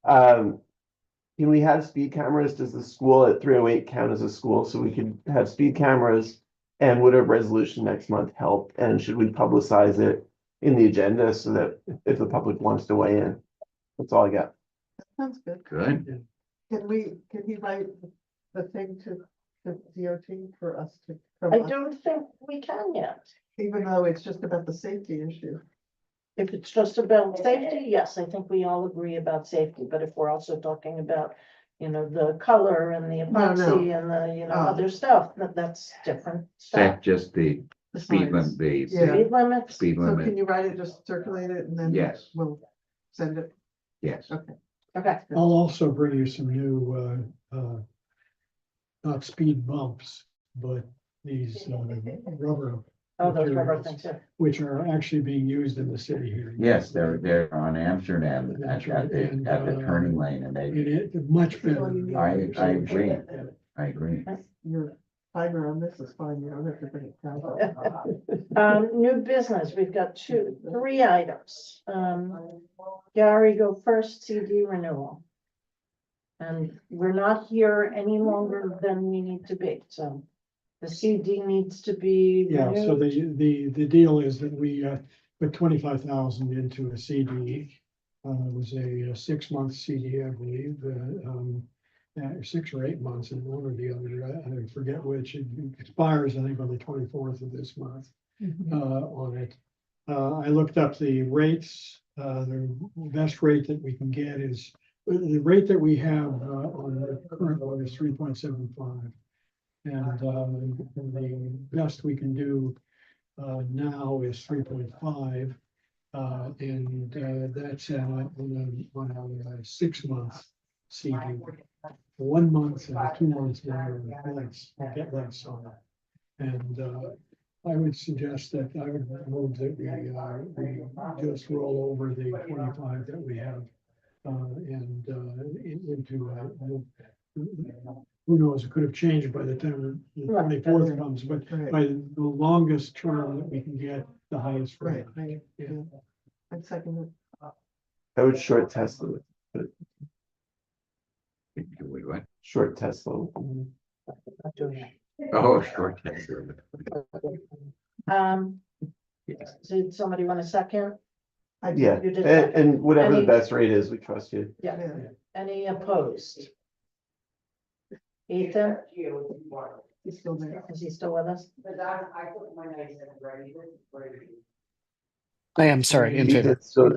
Can we have speed cameras? Does the school at 308 count as a school? So we could have speed cameras, and would a resolution next month help? And should we publicize it in the agenda so that if the public wants to weigh in? That's all I got. Sounds good. Good. Can he write the thing to DOT for us to? I don't think we can yet. Even though it's just about the safety issue. If it's just about safety, yes, I think we all agree about safety, but if we're also talking about, the color and the epoxy and the, Oh. other stuff, that's different stuff. Set just the The speed signs. limit, Yeah. Speed limits, speed So can limit, you write it, just circulate it and then? Yes. We'll send it. yes. okay, I'll also bring you some new, not speed bumps, but these rubber, oh, those rubber materials, things, yeah. which are actually being used in the city here. Yes, they're on Amsterdam That's at right, the and, turning lane, and It much better. I agree. I agree. Your timer on this is fine, you don't have to bring it down. New business, we've got three items. Gary, go first, CD renewal. And we're not here any longer than we need to be, so the CD needs to be Yeah, so renewed. the deal is that we put 25,000 into a CD. It was a 6-month CD, I believe, 6 or 8 months, and one or the other, I forget which. It expires, I think, on the 24th of this month on it. I looked up the rates. The best rate that we can get is, the rate that we have on the current one is 3.75. And the best we can do now is 3.5. And that's on a 6-month CD. 1 month and 2 months more less, get less on it. And I would suggest that I would move that we just roll over the 25 that we have and into who knows, it could have changed by the time the Right. 24th comes, but Right. by the longest term that we can get, the highest rate. Right. Yeah. I'd second it. I would short Tesla, Wait, what? short Tesla. Not doing that. Oh, short answer. Um, Yes. did somebody want a second? I did. Yeah, You did and, second. and whatever the Any- best rate is, we trust you. Yeah, Yeah. any opposed? Ethan, He's still there. is he still with us? I put my name in ready. I am sorry, in favor. So,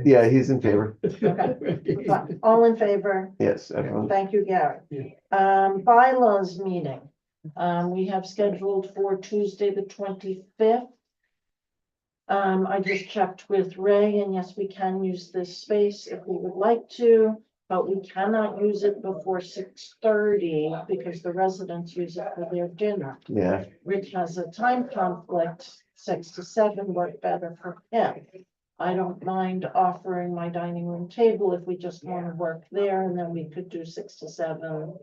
yeah, he's in favor. Fine. All in favor? Yes, everyone. Thank you, Gary. Yeah. Bylaws meeting. We have scheduled for Tuesday, the 25th. I just checked with Ray, and yes, we can use this space if we would like to, but we cannot use it before 6:30 because the residents use it for their dinner. Yeah, Rich has a time conflict, 6 to 7 work better for him. I don't mind offering my dining room table if we just want to work there, and then we could do 6 to 7.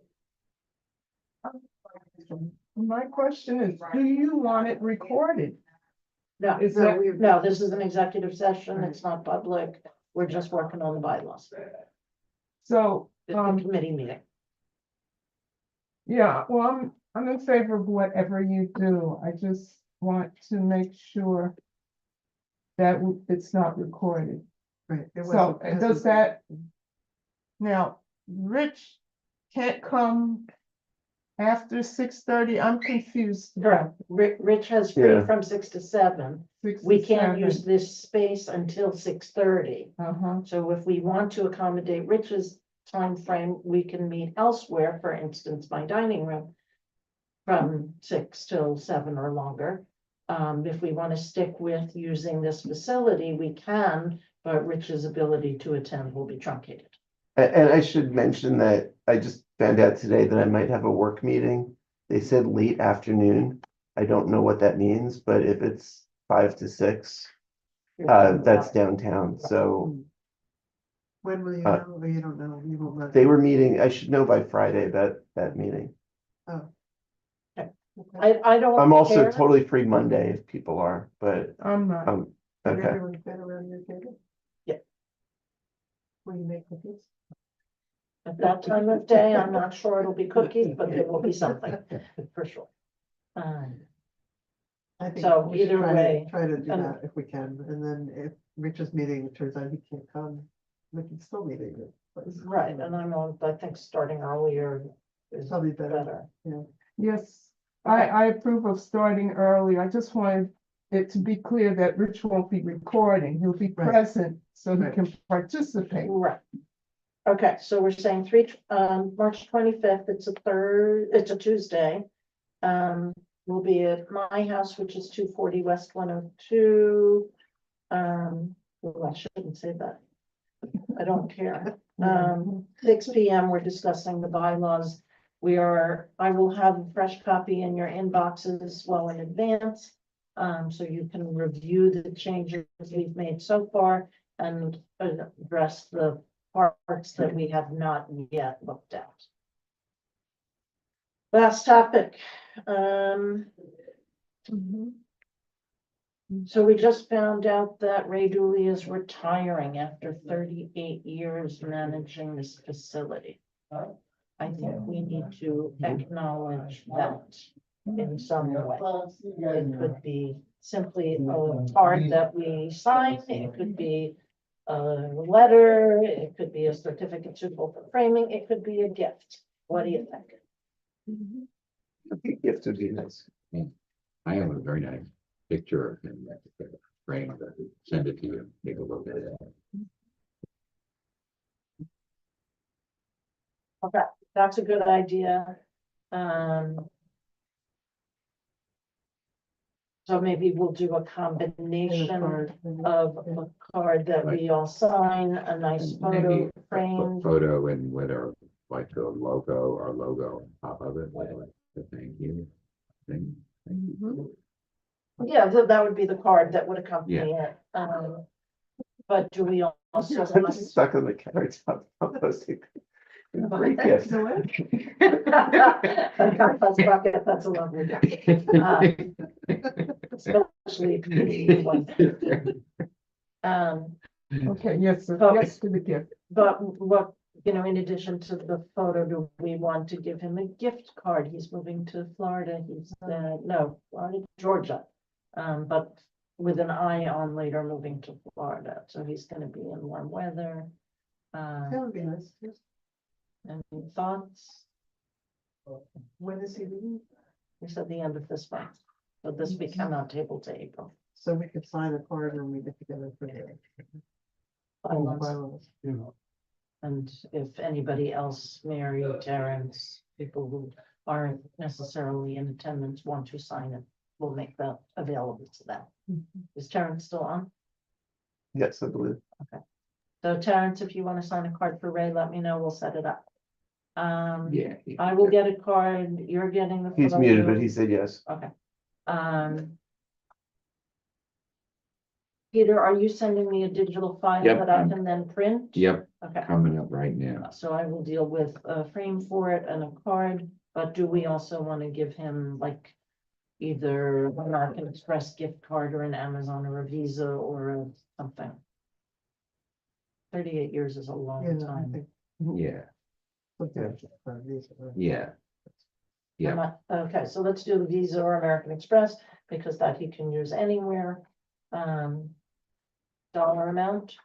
My question is, do you want it recorded? No, Is No, that, we- no, this is an executive session. It's not public. We're just working on the bylaws. so, It's a committee meeting. yeah, well, I'm in favor of whatever you do. I just want to make sure that it's not recorded. Right. it So wasn't- it does hasn't that, been- now, Rich can't come after 6:30? I'm confused. Correct. Rich has free Yeah. from 6 to 7. 6 We to can't 7. use this space until 6:30. Uh-huh, So if we want to accommodate Rich's time frame, we can meet elsewhere, for instance, my dining room. From 6 till 7 or longer. If we want to stick with using this facility, we can, but Rich's ability to attend will be truncated. and I should mention that I just found out today that I might have a work meeting. They said late afternoon. I don't know what that means, but if it's 5 to 6, that's downtown, so When will you Uh, know? Or you don't know? You won't know. they were meeting, I should know by Friday that meeting. I don't. I'm also care. totally free Monday if people are, but, I'm not. Did okay. everyone fit around your table? Yeah. Will you make cookies? At that time of day, I'm not sure it'll be cookies, but there will be something, for sure. I think So we should either try to- way, Try to do and- that if we can, and then if Rich's meeting turns out he can't come, we can still meet at your place. Right, and I think starting earlier is Probably better. better. Yes, I approve of starting early. I just wanted it to be clear that Rich won't be recording. He'll be Right. present so he Right. can participate. Right. Okay, so we're saying March 25th, it's a Tuesday. We'll be at my house, which is 240 West 102. Well, I shouldn't say that. I don't care. 6 PM, we're discussing the bylaws. I will have a fresh copy in your inboxes well in advance. So you can review the changes we've made so far and address the parts that we have not yet looked at. Last topic. So we just found out that Ray Dooley is retiring after 38 years managing this facility. I think we need to acknowledge that in some way. It could be simply a card that we sign, it could be a letter, it could be a certificate suitable for framing, it could be a gift. What do you think? I think gift would be nice. I have a very nice picture of him that frame that send it to you, take a look at it. Okay, that's a good idea. So maybe we'll do a And a combination card. of a card that we all sign, a nice And photo maybe a frame. Photo and whether like the logo, our logo on top of it, like the thank you thing. Yeah, that would be the card that would accompany it. But do we also I'm just want? stuck on the carrots. I'm posting. Great gift. That's a lovely gift. Especially if you need one. Okay, yes, sir. Okay. Yes to the gift. But what, in addition to the photo, do we want to give him a gift card? He's moving to Florida. Florida, Georgia. But with an eye on later moving to Florida, so he's gonna be in warm weather. That would be nice. Yes. Any thoughts? When is he leaving? We said the end of this month, so this week I'm not table to April. So we could sign a card and we get together for the. Bylaws. bylaws. And if anybody else, Mary, Terrence, people who aren't necessarily in attendance want to sign it, we'll make that available to them. Is Terrence still on? Yes, I believe. So Terrence, if you want to sign a card for Ray, let me know, we'll set it up. Yeah. I will get a card, you're getting the. He's muted, but photo. he said yes. Okay. Peter, are you sending me a digital file Yep, that I I'm- can then print? Yep, Okay. coming up right now. So I will deal with a frame for it and a card, but do we also want to give him like either an American Express gift card or an Amazon or a Visa or something? 38 years is a Yeah, long I time. think. Yeah, something. yeah. Yeah. Okay, so let's do the Visa or American Express because that he can use anywhere. Dollar amount,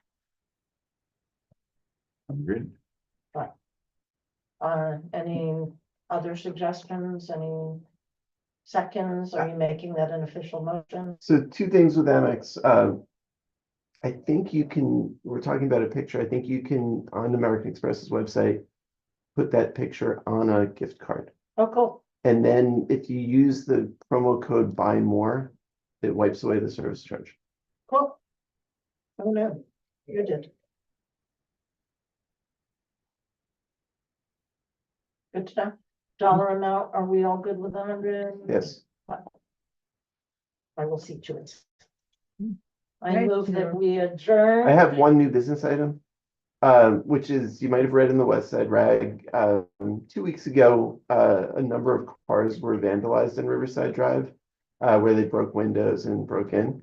100. any other suggestions, any seconds? Are you making that an official motion? So two things with Amex. I think you can, we're talking about a picture. I think you can, on American Express's website, put that picture on a gift card. Oh, cool. And then if you use the promo code buy more, it wipes away the service charge. Cool. Oh, no, you did. Good stuff. Dollar amount, are we all good with 100? Yes. I will see to it. I Thank move that you. we adjourn. I have one new business item, which is, you might have read in the West Side Rag, 2 weeks ago, a number of cars were vandalized in Riverside Drive, where they broke windows and broke in.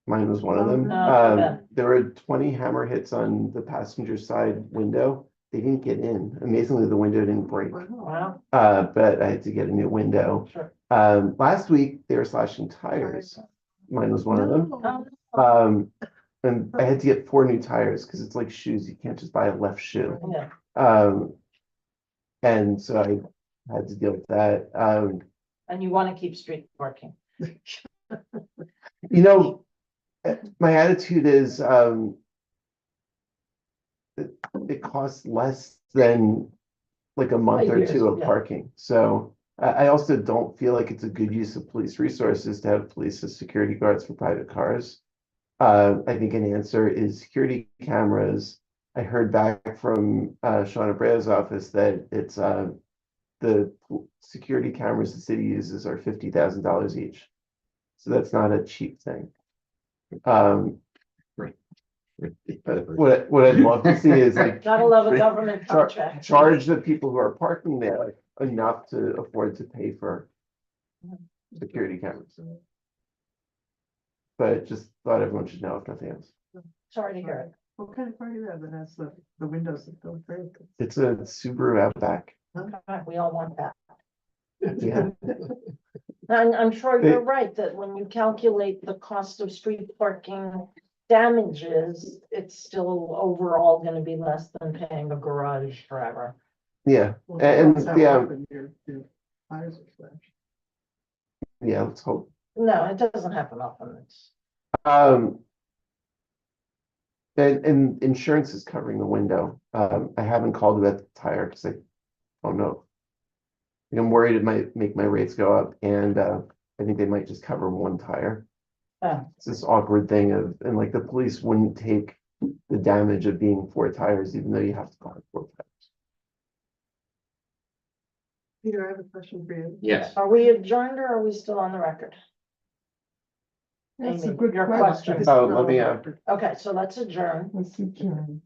Mine was one of them. Oh, too bad. There were 20 hammer hits on the passenger side window. They didn't get in. Amazingly, the window didn't break. Wow, But I had to get a new window. sure. Last week, they were slashing tires. Mine was one of them. Oh, And I had to get 4 new tires because it's like shoes. You can't just buy a left shoe. yeah, And so I had to deal with that. and you want to keep street parking. You know, my attitude is, it costs less than like a month or two of Yeah. parking. So I also don't feel like it's a good use of police resources to have police as security guards for private cars. I think an answer is security cameras. I heard back from Sean Abreu's office that it's the security cameras the city uses are $50,000 each. So that's not a cheap thing. But what I'd love to see is like Gotta love a government char- contract. charge the people who are parking there enough to afford to pay for security cameras. But just thought everyone should know if nothing else. Sorry to hear it. What kind of car do you have that has the windows that don't break? It's a Subaru Outback. Okay, we all want that. Yeah. And I'm sure They- you're right that when you calculate the cost of street parking damages, it's still overall gonna be less than paying a garage forever. Yeah, Well, and that's how yeah, often your tires are slashed. yeah, let's hope. No, it doesn't happen often. It's, And insurance is covering the window. I haven't called about the tire because I don't know. I'm worried it might make my rates go up, and I think they might just cover one tire. It's this awkward thing of, and like the police wouldn't take the damage of being 4 tires, even though you have to buy 4 tires. Peter, I have a question for you. Yes. are we adjourned or are we still on the record? That's a Amy, good your question. question. Oh, let me, Okay, so let's adjourn. Let's adjourn.